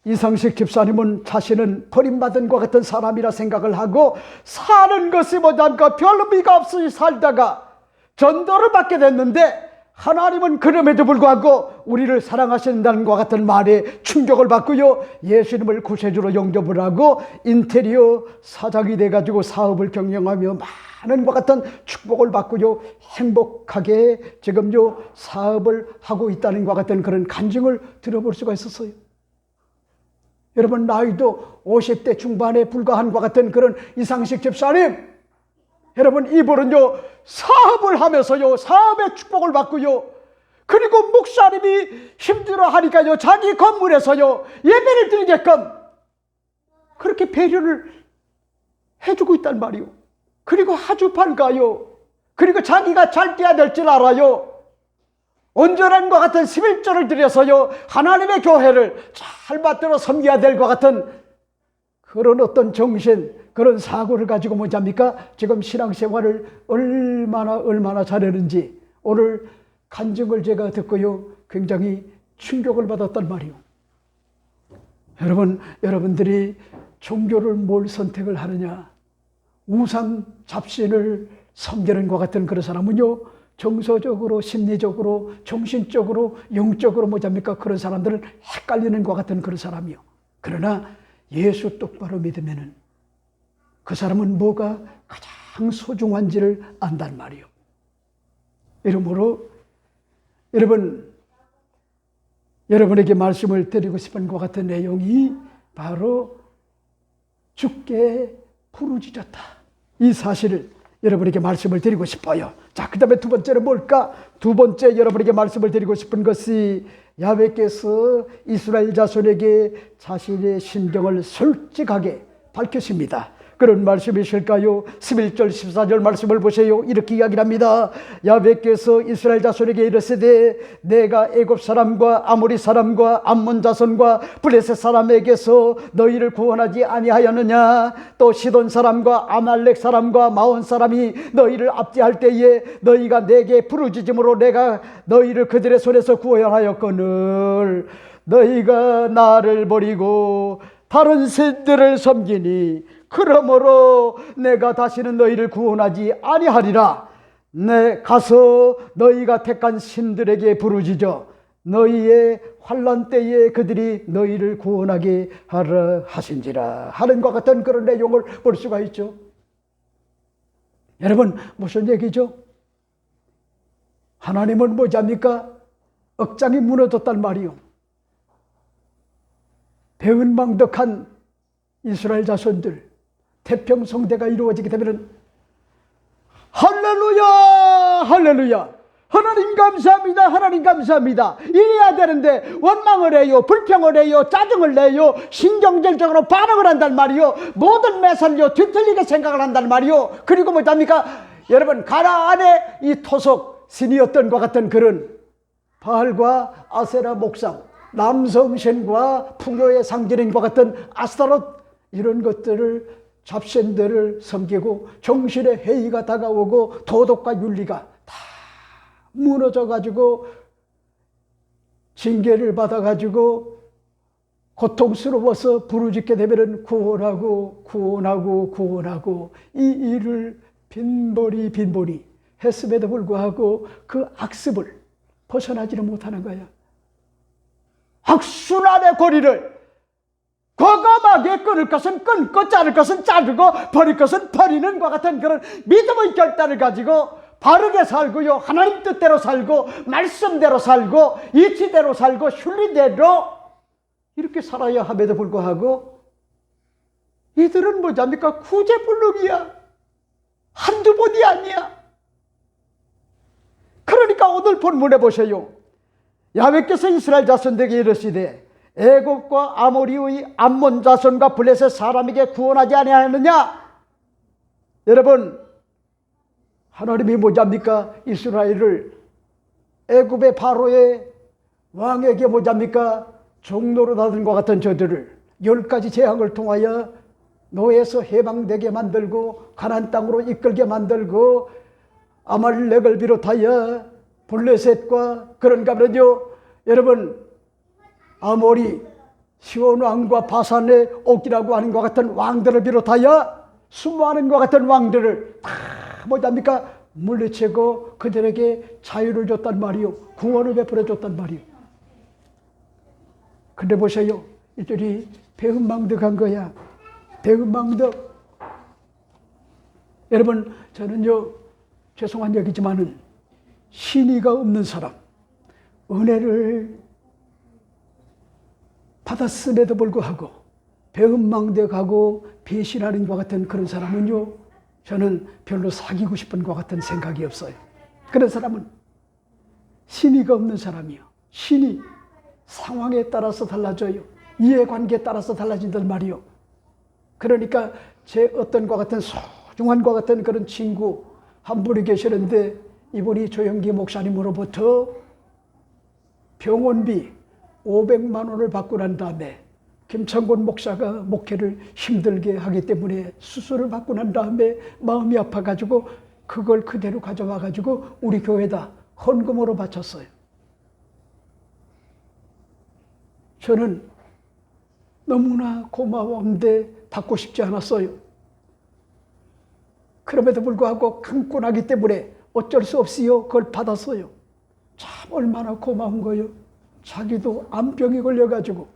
이상식 집사님은 자신은 버림받은 것 같은 사람이라 생각을 하고 사는 것이 뭐랄까 별 의미가 없이 살다가 전도를 받게 됐는데, 하나님은 그럼에도 불구하고 우리를 사랑하신다는 것 같은 말에 충격을 받고요, 예수님을 구세주로 영접을 하고 인테리어 사장이 돼가지고 사업을 경영하며 많은 것 같은 축복을 받고요, 행복하게 지금요 사업을 하고 있다는 것 같은 그런 간증을 들어볼 수가 있었어요. 여러분, 나이도 50대 중반에 불과한 것 같은 그런 이상식 집사님, 여러분, 이분은요 사업을 하면서요 사업의 축복을 받고요, 그리고 목사님이 힘들어 하니까요 자기 건물에서요 예배를 드리게끔 그렇게 배려를 해주고 있단 말이요. 그리고 아주 밝아요. 그리고 자기가 잘 돼야 될 줄 알아요. 온전한 것 같은 11조를 드려서요 하나님의 교회를 잘 받들어 섬겨야 될 것 같은 그런 어떤 정신, 그런 사고를 가지고 뭐잡니까, 지금 신앙생활을 얼마나 잘하는지 오늘 간증을 제가 듣고요 굉장히 충격을 받았단 말이에요. 여러분들이 종교를 뭘 선택을 하느냐, 우상 잡신을 섬기는 것 같은 그런 사람은요 정서적으로, 심리적으로, 정신적으로, 영적으로 뭐잡니까? 그런 사람들은 헷갈리는 것 같은 그런 사람이요. 그러나 예수 똑바로 믿으면은 그 사람은 뭐가 가장 소중한지를 안단 말이요. 이러므로 여러분에게 말씀을 드리고 싶은 것 같은 내용이 바로 주께 부르짖었다. 이 사실을 여러분에게 말씀을 드리고 싶어요. 자, 그 다음에 두 번째는 뭘까? 두 번째 여러분에게 말씀을 드리고 싶은 것이 야훼께서 이스라엘 자손에게 자신의 심정을 솔직하게 밝히십니다. 그런 말씀이실까요? 11절 14절 말씀을 보세요. 이렇게 이야기를 합니다. 야훼께서 이스라엘 자손에게 이르시되 내가 애굽 사람과 아모리 사람과 암몬 자손과 블레셋 사람에게서 너희를 구원하지 아니하였느냐? 또 시돈 사람과 아말렉 사람과 마온 사람이 너희를 압제할 때에 너희가 내게 부르짖음으로 내가 너희를 그들의 손에서 구원하였거늘 너희가 나를 버리고 다른 신들을 섬기니 그러므로 내가 다시는 너희를 구원하지 아니하리라. 내 가서 너희가 택한 신들에게 부르짖어 너희의 환난 때에 그들이 너희를 구원하게 하라 하신지라 하는 것 같은 그런 내용을 볼 수가 있죠. 여러분, 무슨 얘기죠? 하나님은 뭐잡니까? 억장이 무너졌단 말이요. 배은망덕한 이스라엘 자손들, 태평성대가 이루어지게 되면 할렐루야 할렐루야 하나님 감사합니다 하나님 감사합니다 이래야 되는데 원망을 해요, 불평을 해요, 짜증을 내요, 신경질적으로 반응을 한단 말이요. 모든 매살요 뒤틀리게 생각을 한단 말이요. 그리고 뭐답니까? 여러분, 가나안의 이 토속 신이었던 것 같은 그런 바알과 아세라 목상, 남성신과 풍요의 상징인 것 같은 아스타롯, 이런 것들을 잡신들을 섬기고 정신의 회의가 다가오고 도덕과 윤리가 다 무너져가지고 징계를 받아가지고 고통스러워서 부르짖게 되면 구원하고 이 일을 빈번히 했음에도 불구하고 그 악습을 벗어나지는 못하는 거야. 악순환의 고리를 과감하게 끊을 것은 끊고 자를 것은 자르고 버릴 것은 버리는 것 같은 그런 믿음의 결단을 가지고 바르게 살고요, 하나님 뜻대로 살고 말씀대로 살고 이치대로 살고 순리대로 이렇게 살아야 함에도 불구하고 이들은 뭐잡니까? 구제불능이야. 한두 번이 아니야. 그러니까 오늘 본문에 보세요. 야훼께서 이스라엘 자손들에게 이르시되 애굽과 아모리의 암몬 자손과 블레셋 사람에게 구원하지 아니하느냐? 여러분, 하나님이 뭐잡니까? 이스라엘을 애굽의 바로의 왕에게 뭐잡니까? 종로로 다른 것 같은 저들을 10가지 재앙을 통하여 노예에서 해방되게 만들고 가나안 땅으로 이끌게 만들고 아말렉을 비롯하여 블레셋과 그런가 하면요, 여러분, 아모리, 시온 왕과 바산의 옥이라고 하는 것 같은 왕들을 비롯하여 수많은 것 같은 왕들을 다 뭐답니까? 물리치고 그들에게 자유를 줬단 말이요, 구원을 베풀어 줬단 말이요. 근데 보세요, 이들이 배은망덕한 거야. 배은망덕. 여러분, 저는요, 죄송한 얘기지만은 신의가 없는 사람, 은혜를 받았음에도 불구하고 배은망덕하고 배신하는 것 같은 그런 사람은요, 저는 별로 사귀고 싶은 것 같은 생각이 없어요. 그런 사람은 신의가 없는 사람이요. 신이 상황에 따라서 달라져요. 이해관계에 따라서 달라진단 말이요. 그러니까 제 어떤 것 같은 소중한 것 같은 그런 친구 한 분이 계시는데, 이분이 조영기 목사님으로부터 병원비 500만 원을 받고 난 다음에 김창곤 목사가 목회를 힘들게 하기 때문에 수술을 받고 난 다음에 마음이 아파가지고 그걸 그대로 가져와가지고 우리 교회에다 헌금으로 바쳤어요. 저는 너무나 고마운데 받고 싶지 않았어요. 그럼에도 불구하고 강권하기 때문에 어쩔 수 없이요 그걸 받았어요. 참 얼마나 고마운 거요. 자기도 암병이 걸려가지고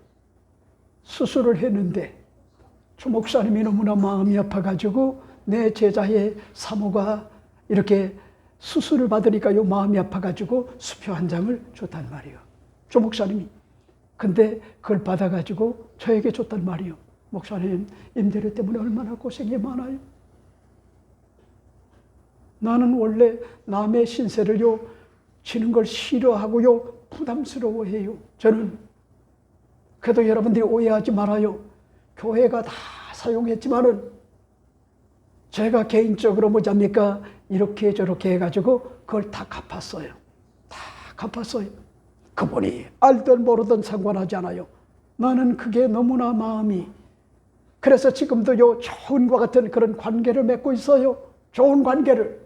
수술을 했는데 주 목사님이 너무나 마음이 아파가지고 내 제자의 사모가 이렇게 수술을 받으니까요 마음이 아파가지고 수표 한 장을 줬단 말이에요. 주 목사님이. 근데 그걸 받아가지고 저에게 줬단 말이에요. 목사님 임대료 때문에 얼마나 고생이 많아요. 나는 원래 남의 신세를요 지는 걸 싫어하고요 부담스러워해요. 저는. 그래도 여러분들이 오해하지 말아요. 교회가 다 사용했지만은 제가 개인적으로 뭐잡니까 이렇게 저렇게 해가지고 그걸 다 갚았어요. 다 갚았어요. 그분이 알든 모르든 상관하지 않아요. 나는 그게 너무나 마음이. 그래서 지금도요 좋은과 같은 그런 관계를 맺고 있어요. 좋은 관계를.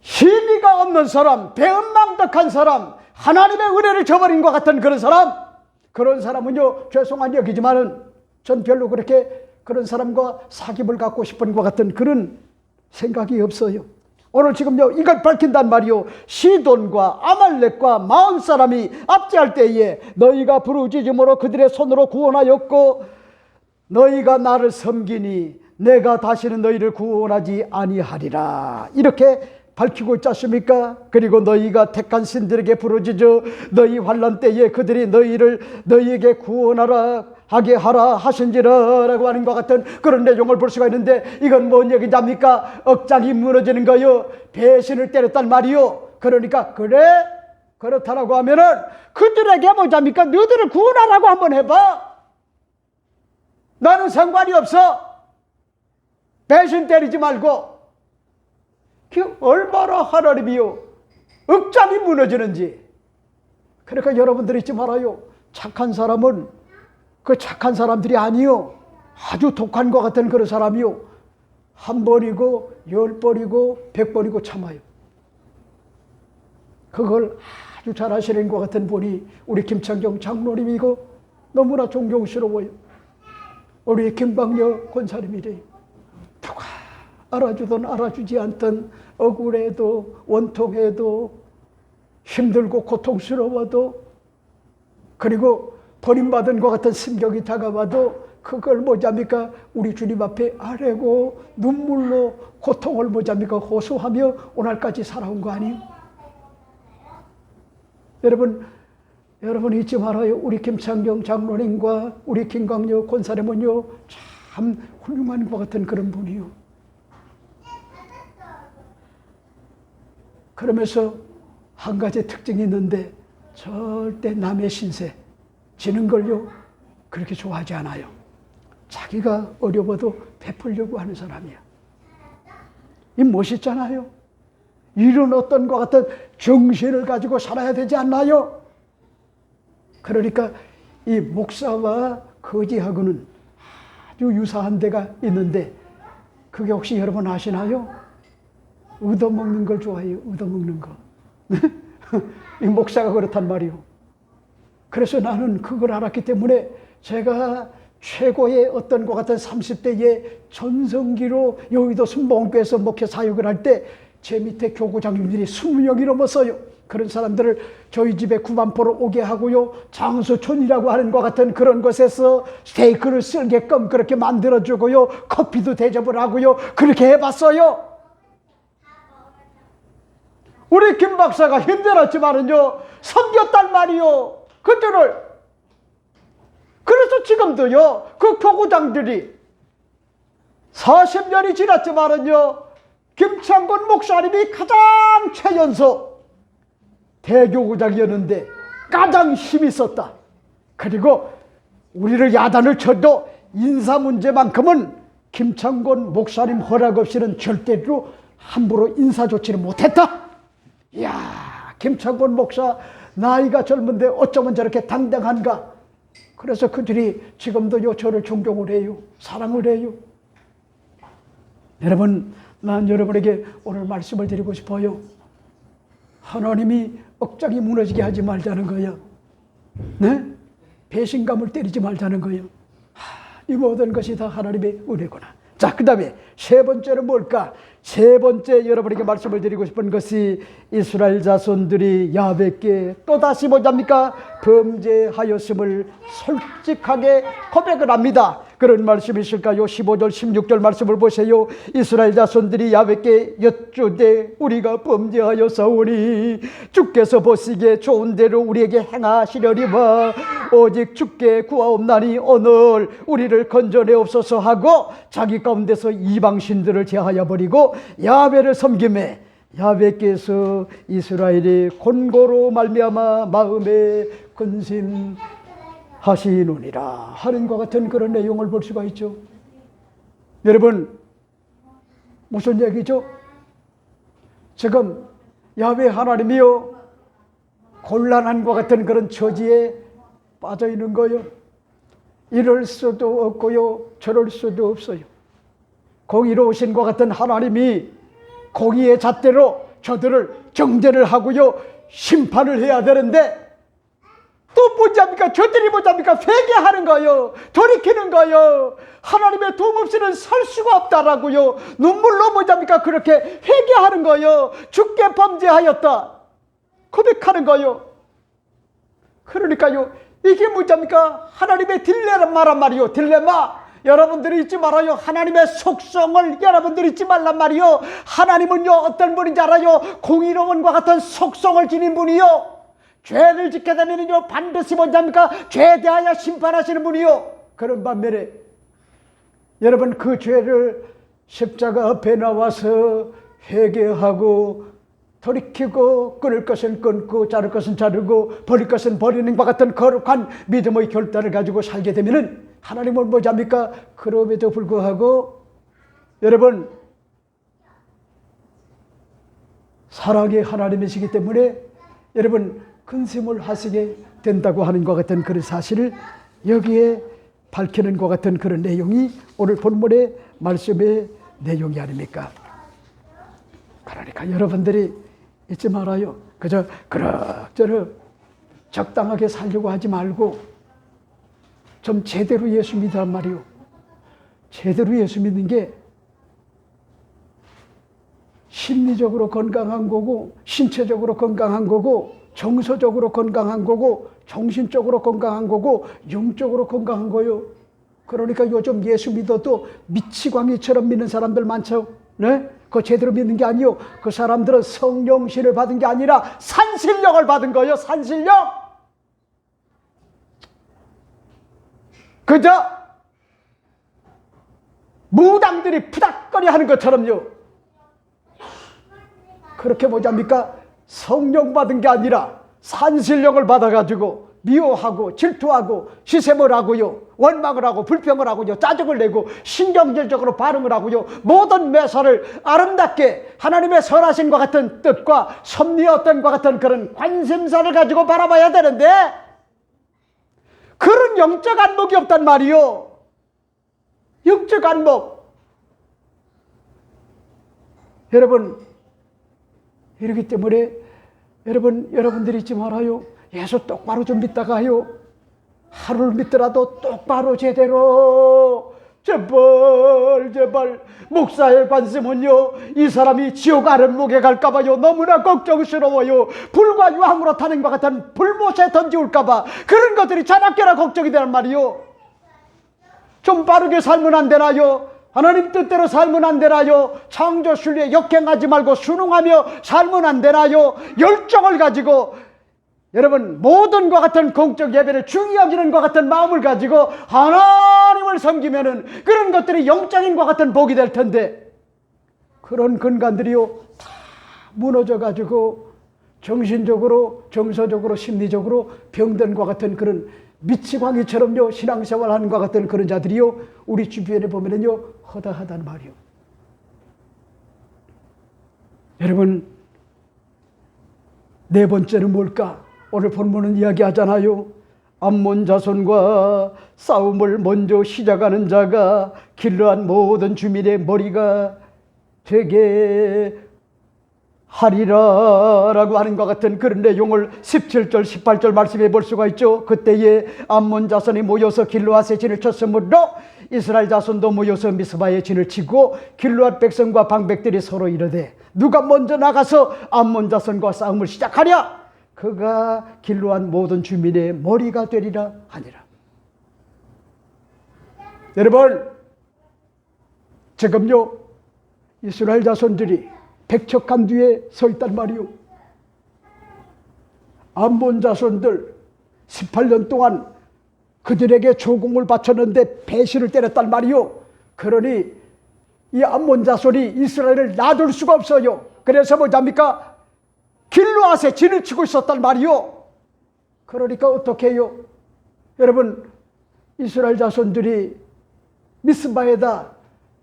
희미가 없는 사람, 배은망덕한 사람, 하나님의 은혜를 저버린 것 같은 그런 사람은요 죄송한 여기지만은 전 별로 그렇게 그런 사람과 사귐을 갖고 싶은 것 같은 그런 생각이 없어요. 오늘 지금요 이걸 밝힌단 말이요. 시돈과 아말렉과 마온 사람이 압제할 때에 너희가 부르짖음으로 그들의 손으로 구원하였고 너희가 나를 섬기니 내가 다시는 너희를 구원하지 아니하리라. 이렇게 밝히고 있지 않습니까? 그리고 너희가 택한 신들에게 부르짖어 너희 환난 때에 그들이 너희에게 구원하라 하게 하라 하신지라 라고 하는 것 같은 그런 내용을 볼 수가 있는데 이건 뭔 얘기입니까? 억장이 무너지는 거요. 배신을 때렸단 말이요. 그러니까 그래? 그렇다라고 하면은 그들에게 뭐잡니까? 너희들을 구원하라고 한번 해봐. 나는 상관이 없어. 배신 때리지 말고. 그 얼마나 하나님이요 억장이 무너지는지. 그러니까 여러분들이 잊지 말아요. 착한 사람은 그 착한 사람들이 아니요 아주 독한 것 같은 그런 사람이요 한 번이고 10번이고 100번이고 참아요. 그걸 아주 잘하시는 것 같은 분이 우리 김창경 장로님이고 너무나 존경스러워요. 우리 김광녀 권사님이래요. 누가 알아주든 알아주지 않든 억울해도 원통해도 힘들고 고통스러워도 그리고 버림받은 것 같은 심경이 다가와도 그걸 뭐잡니까? 우리 주님 앞에 아뢰고 눈물로 고통을 뭐잡니까? 호소하며 오늘까지 살아온 거 아니에요? 여러분 잊지 말아요. 우리 김창경 장로님과 우리 김광녀 권사님은요 참 훌륭한 것 같은 그런 분이요. 그러면서 한 가지 특징이 있는데 절대 남의 신세 지는 걸요 그렇게 좋아하지 않아요. 자기가 어려워도 베풀려고 하는 사람이야. 이 멋있잖아요. 이런 어떤 것 같은 정신을 가지고 살아야 되지 않나요? 그러니까 이 목사와 거지하고는 아주 유사한 데가 있는데 그게 혹시 여러분 아시나요? 얻어먹는 걸 좋아해요. 얻어먹는 거. 이 목사가 그렇단 말이요. 그래서 나는 그걸 알았기 때문에 제가 최고의 어떤 것 같은 30대의 전성기로 여의도 순복음교회에서 목회 사역을 할 때 제 밑에 교구장님들이 20명이 넘었어요. 그런 사람들을 저희 집에 구반포로 오게 하고요. 장수촌이라고 하는 것 같은 그런 곳에서 스테이크를 쓸게끔 그렇게 만들어주고요. 커피도 대접을 하고요. 그렇게 해봤어요. 우리 김 박사가 힘들었지만은요 섬겼단 말이요 그들을. 그래서 지금도요 그 교구장들이 40년이 지났지만은요 김창곤 목사님이 가장 최연소 대교구장이었는데 가장 힘이 있었다. 그리고 우리를 야단을 쳐도 인사 문제만큼은 김창곤 목사님 허락 없이는 절대로 함부로 인사 조치를 못했다. 이야, 김창곤 목사 나이가 젊은데 어쩌면 저렇게 당당한가. 그래서 그들이 지금도 저를 존경을 해요. 사랑을 해요. 여러분, 난 여러분에게 오늘 말씀을 드리고 싶어요. 하나님이 억장이 무너지게 하지 말자는 거예요. 네? 배신감을 때리지 말자는 거예요. 이 모든 것이 다 하나님의 은혜구나. 자, 그 다음에 세 번째는 뭘까? 세 번째 여러분에게 말씀을 드리고 싶은 것이 이스라엘 자손들이 야훼께 또다시 뭐합니까? 범죄하였음을 솔직하게 고백을 합니다. 그런 말씀이 있을까요? 15절 16절 말씀을 보세요. 이스라엘 자손들이 야훼께 여쭈되 우리가 범죄하였사오니 주께서 보시기에 좋은 대로 우리에게 행하시려니와 오직 주께 구하옵나니 오늘 우리를 건져내옵소서 하고 자기 가운데서 이방신들을 제하여 버리고 야훼를 섬기매 야훼께서 이스라엘의 곤고로 말미암아 마음에 근심하시느니라 하는 것 같은 그런 내용을 볼 수가 있죠. 여러분, 무슨 얘기죠? 지금 야훼 하나님이요 곤란한 것 같은 그런 처지에 빠져 있는 거예요. 이럴 수도 없고요 저럴 수도 없어요. 공의로우신 것 같은 하나님이 공의의 잣대로 저들을 정죄를 하고요 심판을 해야 되는데 또 뭐합니까? 저들이 뭐합니까? 회개하는 거요, 돌이키는 거요. 하나님의 도움 없이는 살 수가 없다라고요. 눈물로 뭐합니까? 그렇게 회개하는 거요. 주께 범죄하였다 고백하는 거요. 그러니까요, 이게 뭐합니까? 하나님의 딜레마란 말이요. 딜레마. 여러분들이 잊지 말아요. 하나님의 속성을 여러분들이 잊지 말란 말이요. 하나님은요 어떤 분인지 알아요? 공의로운과 같은 속성을 지닌 분이요. 죄를 짓게 되면요 반드시 뭐합니까? 죄에 대하여 심판하시는 분이요. 그런 반면에 여러분 그 죄를 십자가 앞에 나와서 회개하고 돌이키고 끊을 것은 끊고 자를 것은 자르고 버릴 것은 버리는 것 같은 거룩한 믿음의 결단을 가지고 살게 되면은 하나님은 뭐합니까? 그럼에도 불구하고 여러분 사랑의 하나님이시기 때문에 여러분 근심을 하시게 된다고 하는 것 같은 그런 사실을 여기에 밝히는 것 같은 그런 내용이 오늘 본문의 말씀의 내용이 아닙니까? 그러니까 여러분들이 잊지 말아요. 그저 그럭저럭 적당하게 살려고 하지 말고 좀 제대로 예수 믿으란 말이요. 제대로 예수 믿는 게 심리적으로 건강한 거고 신체적으로 건강한 거고 정서적으로 건강한 거고 정신적으로 건강한 거고 영적으로 건강한 거요. 그러니까 요즘 예수 믿어도 미치광이처럼 믿는 사람들 많죠. 네? 그거 제대로 믿는 게 아니요. 그 사람들은 성령신을 받은 게 아니라 산신령을 받은 거예요. 산신령. 그저 무당들이 푸닥거리 하는 것처럼요. 그렇게 뭐합니까? 성령 받은 게 아니라 산신령을 받아가지고 미워하고 질투하고 시샘을 하고요, 원망을 하고 불평을 하고요, 짜증을 내고 신경질적으로 반응을 하고요, 모든 매사를 아름답게 하나님의 선하심과 같은 뜻과 섭리의 어떤 것 같은 그런 관심사를 가지고 바라봐야 되는데 그런 영적 안목이 없단 말이요. 영적 안목. 여러분 이러기 때문에 여러분들이 잊지 말아요. 예수 똑바로 좀 믿다가요 하루를 믿더라도 똑바로 제대로 제발 목사의 관심은요 이 사람이 지옥 아랫목에 갈까봐요 너무나 걱정스러워요. 불과 유황으로 타는 것 같은 불못에 던지울까봐 그런 것들이 자나깨나 걱정이 되란 말이요. 좀 빠르게 살면 안 되나요? 하나님 뜻대로 살면 안 되나요? 창조 순리에 역행하지 말고 순응하며 살면 안 되나요? 열정을 가지고 여러분 모든 것 같은 공적 예배를 중히 여기는 것 같은 마음을 가지고 하나님을 섬기면은 그런 것들이 영적인 것 같은 복이 될 텐데 그런 근간들이요 다 무너져 가지고 정신적으로 정서적으로 심리적으로 병든 것 같은 그런 미치광이처럼요 신앙생활하는 것 같은 그런 자들이요 우리 주변에 보면은요 허다하다는 말이요. 여러분 네 번째는 뭘까? 오늘 본문은 이야기하잖아요. 암몬 자손과 싸움을 먼저 시작하는 자가 길르한 모든 주민의 머리가 되게 하리라라고 하는 것 같은 그런 내용을 17절 18절 말씀해 볼 수가 있죠. 그때에 암몬 자손이 모여서 길르앗에 진을 쳤으므로 이스라엘 자손도 모여서 미스바에 진을 치고 길르앗 백성과 방백들이 서로 이르되 누가 먼저 나가서 암몬 자손과 싸움을 시작하랴 그가 길르앗 모든 주민의 머리가 되리라 하니라. 여러분, 지금요 이스라엘 자손들이 백척간 뒤에 서 있단 말이요. 암몬 자손들 18년 동안 그들에게 조공을 바쳤는데 배신을 때렸단 말이요. 그러니 이 암몬 자손이 이스라엘을 놔둘 수가 없어요. 그래서 뭐랍니까? 길르앗에 진을 치고 있었단 말이요. 그러니까 어떻게 해요? 여러분, 이스라엘 자손들이 미스바에다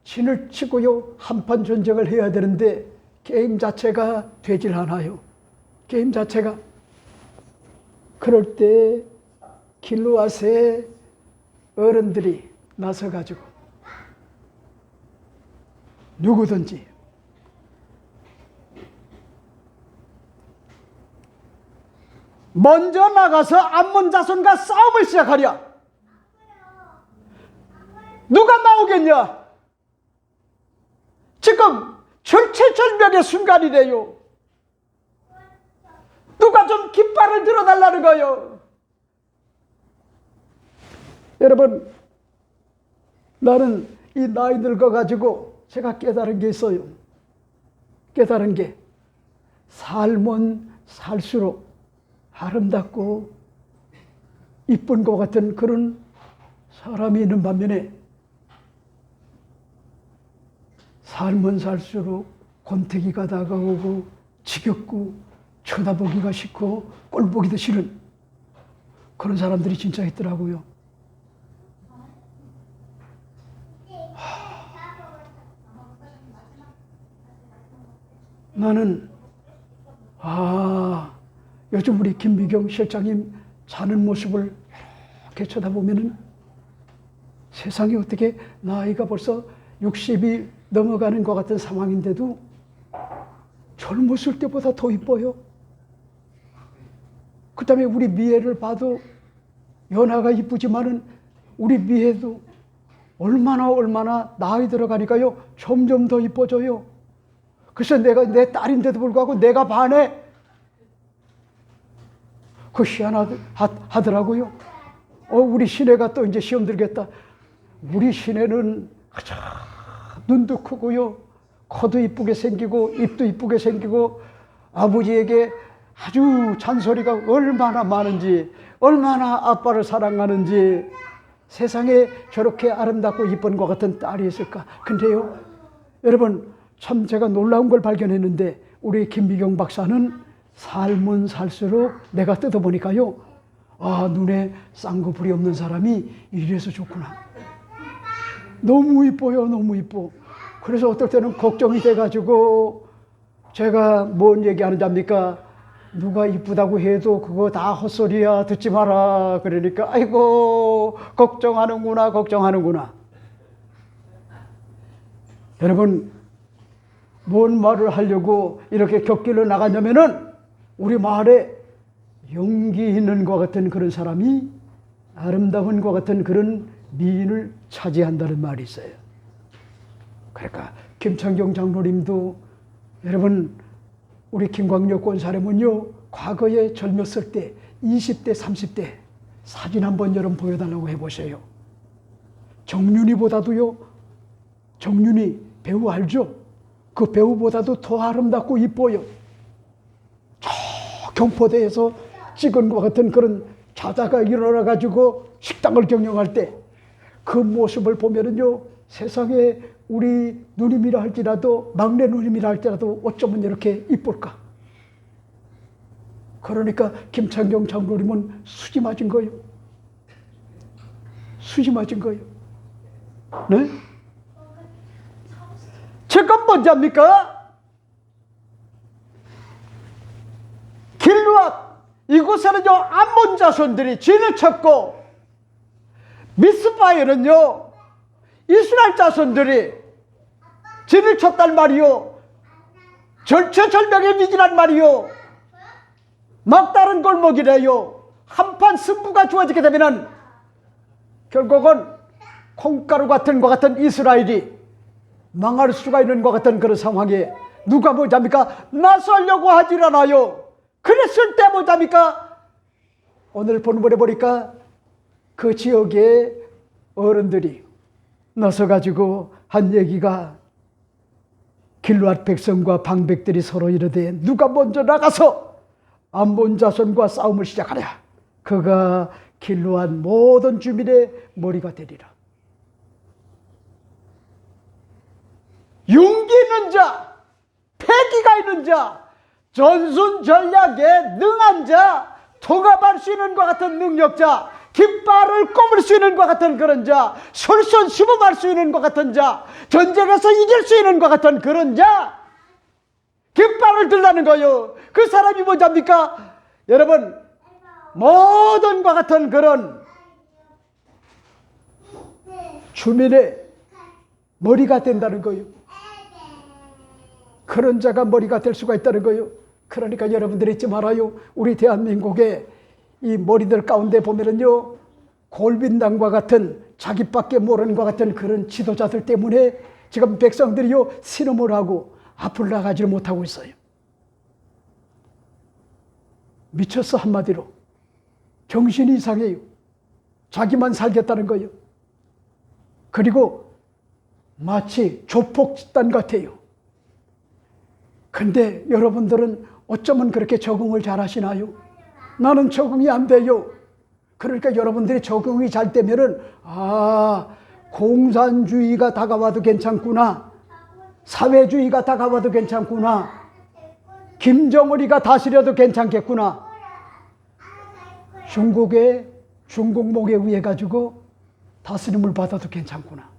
진을 치고요 한판 전쟁을 해야 되는데 게임 자체가 되질 않아요. 게임 자체가. 그럴 때 길르앗의 어른들이 나서가지고 누구든지 먼저 나가서 암몬 자손과 싸움을 시작하랴. 누가 나오겠냐? 지금 절체절명의 순간이래요. 누가 좀 깃발을 들어달라는 거예요. 여러분, 나는 이 나이 늙어가지고 제가 깨달은 게 있어요. 깨달은 게 살면 살수록 아름답고 이쁜 것 같은 그런 사람이 있는 반면에 살면 살수록 권태기가 다가오고 지겹고 쳐다보기가 싫고 꼴보기도 싫은 그런 사람들이 진짜 있더라고요. 나는 요즘 우리 김미경 실장님 사는 모습을 이렇게 쳐다보면은 세상에 어떻게 나이가 벌써 60이 넘어가는 것 같은 상황인데도 젊었을 때보다 더 이뻐요. 그 다음에 우리 미애를 봐도 연하가 이쁘지만은 우리 미애도 얼마나 나이 들어가니까요 점점 더 이뻐져요. 그래서 내가 내 딸인데도 불구하고 내가 반해. 그 희한하더라고요. 우리 시내가 또 이제 시험 들겠다. 우리 시내는 눈도 크고요, 코도 이쁘게 생기고 입도 이쁘게 생기고 아버지에게 아주 잔소리가 얼마나 많은지, 얼마나 아빠를 사랑하는지, 세상에 저렇게 아름답고 이쁜 것 같은 딸이 있을까. 근데요 여러분, 참 제가 놀라운 걸 발견했는데 우리 김미경 박사는 살면 살수록 내가 뜯어보니까요 눈에 쌍꺼풀이 없는 사람이 이래서 좋구나. 너무 이뻐요. 너무 이뻐. 그래서 어떨 때는 걱정이 돼가지고 제가 뭔 얘기하는지 압니까? 누가 이쁘다고 해도 그거 다 헛소리야, 듣지 마라. 그러니까 아이고 걱정하는구나. 여러분, 뭔 말을 하려고 이렇게 격길로 나가냐면은 우리 마을에 용기 있는 것 같은 그런 사람이 아름다운 것 같은 그런 미인을 차지한다는 말이 있어요. 그러니까 김창경 장로님도, 여러분 우리 김광력 권사님은요 과거에 젊었을 때 20대 30대 사진 한번 여러분 보여달라고 해보세요. 정윤이보다도요, 정윤이 배우 알죠? 그 배우보다도 더 아름답고 이뻐요. 저 경포대에서 찍은 것 같은 그런 자다가 일어나가지고 식당을 경영할 때 그 모습을 보면은요 세상에 우리 누님이라 할지라도, 막내 누님이라 할지라도 어쩌면 이렇게 이쁠까. 그러니까 김창경 장로님은 수지 맞은 거예요. 수지 맞은 거예요. 네? 지금 뭔지 압니까? 길르앗 이곳에는요 암몬 자손들이 진을 쳤고, 미스바에는요 이스라엘 자손들이 진을 쳤단 말이요. 절체절명의 위기란 말이요. 막다른 골목이래요. 한판 승부가 주어지게 되면은 결국은 콩가루 같은 것 같은 이스라엘이 망할 수가 있는 것 같은 그런 상황에 누가 뭐잡니까? 나서려고 하질 않아요. 그랬을 때 뭐잡니까? 오늘 본문에 보니까 그 지역의 어른들이 나서가지고 한 얘기가 길르앗 백성과 방백들이 서로 이르되 누가 먼저 나가서 암몬 자손과 싸움을 시작하랴. 그가 길르앗 모든 주민의 머리가 되리라. 용기 있는 자, 패기가 있는 자, 전순 전략에 능한 자, 통합할 수 있는 것 같은 능력자, 깃발을 꼽을 수 있는 것 같은 그런 자, 솔선수범할 수 있는 것 같은 자, 전쟁에서 이길 수 있는 것 같은 그런 자, 깃발을 들라는 거요. 그 사람이 뭐잡니까? 여러분, 모든 것 같은 그런 주민의 머리가 된다는 거요. 그런 자가 머리가 될 수가 있다는 거요. 그러니까 여러분들이 잊지 말아요. 우리 대한민국의 이 머리들 가운데 보면은요, 골빈당과 같은 자기밖에 모르는 것 같은 그런 지도자들 때문에 지금 백성들이요, 신음을 하고 앞을 나가지 못하고 있어요. 미쳤어, 한마디로. 정신이 이상해요. 자기만 살겠다는 거예요. 그리고 마치 조폭 집단 같아요. 근데 여러분들은 어쩌면 그렇게 적응을 잘 하시나요? 나는 적응이 안 돼요. 그러니까 여러분들이 적응이 잘 되면은, 공산주의가 다가와도 괜찮구나. 사회주의가 다가와도 괜찮구나. 김정은이가 다스려도 괜찮겠구나. 중국몽에 의해 가지고 다스림을 받아도 괜찮구나.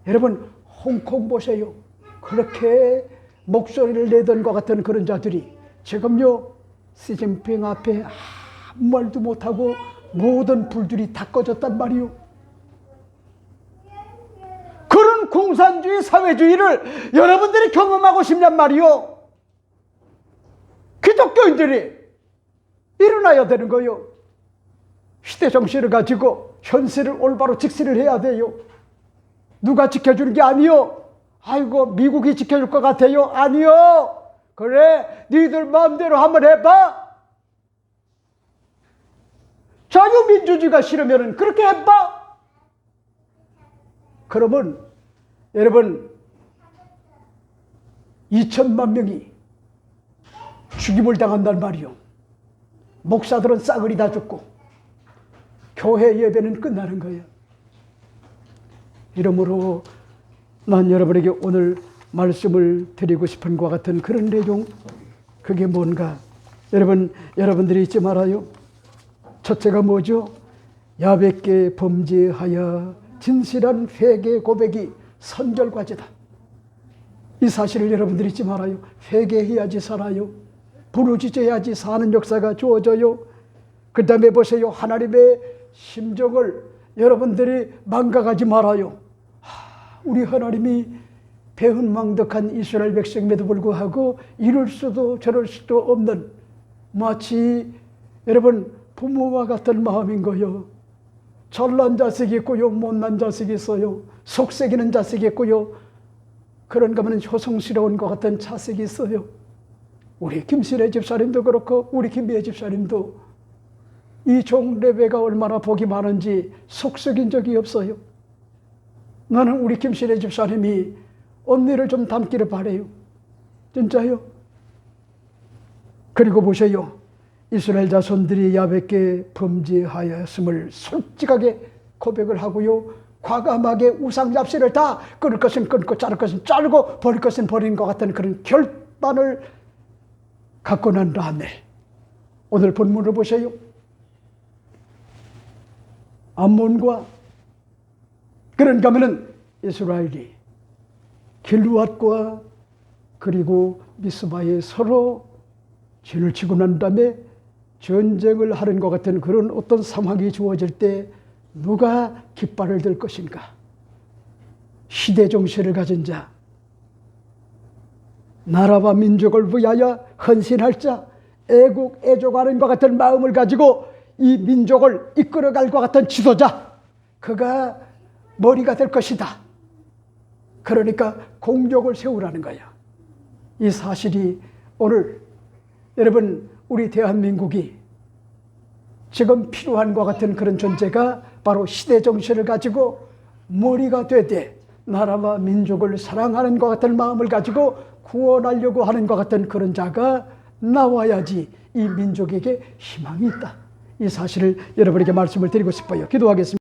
여러분, 홍콩 보세요. 그렇게 목소리를 내던 것 같은 그런 자들이 지금요, 시진핑 앞에 아무 말도 못하고 모든 불들이 다 꺼졌단 말이요. 그런 공산주의, 사회주의를 여러분들이 경험하고 싶냔 말이요. 기독교인들이 일어나야 되는 거요. 시대 정신을 가지고 현실을 올바로 직시를 해야 돼요. 누가 지켜주는 게 아니요. 아이고, 미국이 지켜줄 것 같아요. 아니요. 그래, 니들 마음대로 한번 해봐. 자유민주주의가 싫으면 그렇게 해봐. 그러면 여러분, 2천만 명이 죽임을 당한단 말이요. 목사들은 싸그리 다 죽고 교회 예배는 끝나는 거예요. 이러므로 난 여러분에게 오늘 말씀을 드리고 싶은 것 같은 그런 내용, 그게 뭔가, 여러분들이 잊지 말아요. 첫째가 뭐죠? 야백게 범죄하여 진실한 회개 고백이 선결과제다. 이 사실을 여러분들이 잊지 말아요. 회개해야지 살아요. 부르짖어야지 사는 역사가 주어져요. 그 다음에 보세요. 하나님의 심정을 여러분들이 망각하지 말아요. 우리 하나님이 배은망덕한 이스라엘 백성임에도 불구하고 이럴 수도 저럴 수도 없는, 마치 여러분 부모와 같은 마음인 거요. 잘난 자식이 있고요, 못난 자식이 있어요. 속썩이는 자식이 있고요, 그런가 하면 효성스러운 것 같은 자식이 있어요. 우리 김신혜 집사님도 그렇고 우리 김미애 집사님도 이 종 레베가 얼마나 복이 많은지 속썩인 적이 없어요. 나는 우리 김신혜 집사님이 언니를 좀 닮기를 바래요. 진짜요. 그리고 보세요. 이스라엘 자손들이 야벳게 범죄하였음을 솔직하게 고백을 하고요. 과감하게 우상 잡신을 다 끊을 것은 끊고 자를 것은 자르고 버릴 것은 버린 것 같은 그런 결단을 갖고 난 다음에 오늘 본문을 보세요. 암몬과 그런가 하면은 이스라엘이 길르앗과 그리고 미스바에 서로 진을 치고 난 다음에 전쟁을 하는 것 같은 그런 어떤 상황이 주어질 때 누가 깃발을 들 것인가? 시대 정신을 가진 자, 나라와 민족을 위하여 헌신할 자, 애국 애족하는 것 같은 마음을 가지고 이 민족을 이끌어갈 것 같은 지도자, 그가 머리가 될 것이다. 그러니까 공적을 세우라는 거야. 이 사실이 오늘 여러분 우리 대한민국이 지금 필요한 것 같은 그런 존재가 바로 시대 정신을 가지고 머리가 되되 나라와 민족을 사랑하는 것 같은 마음을 가지고 구원하려고 하는 것 같은 그런 자가 나와야지 이 민족에게 희망이 있다. 이 사실을 여러분에게 말씀을 드리고 싶어요. 기도하겠습니다.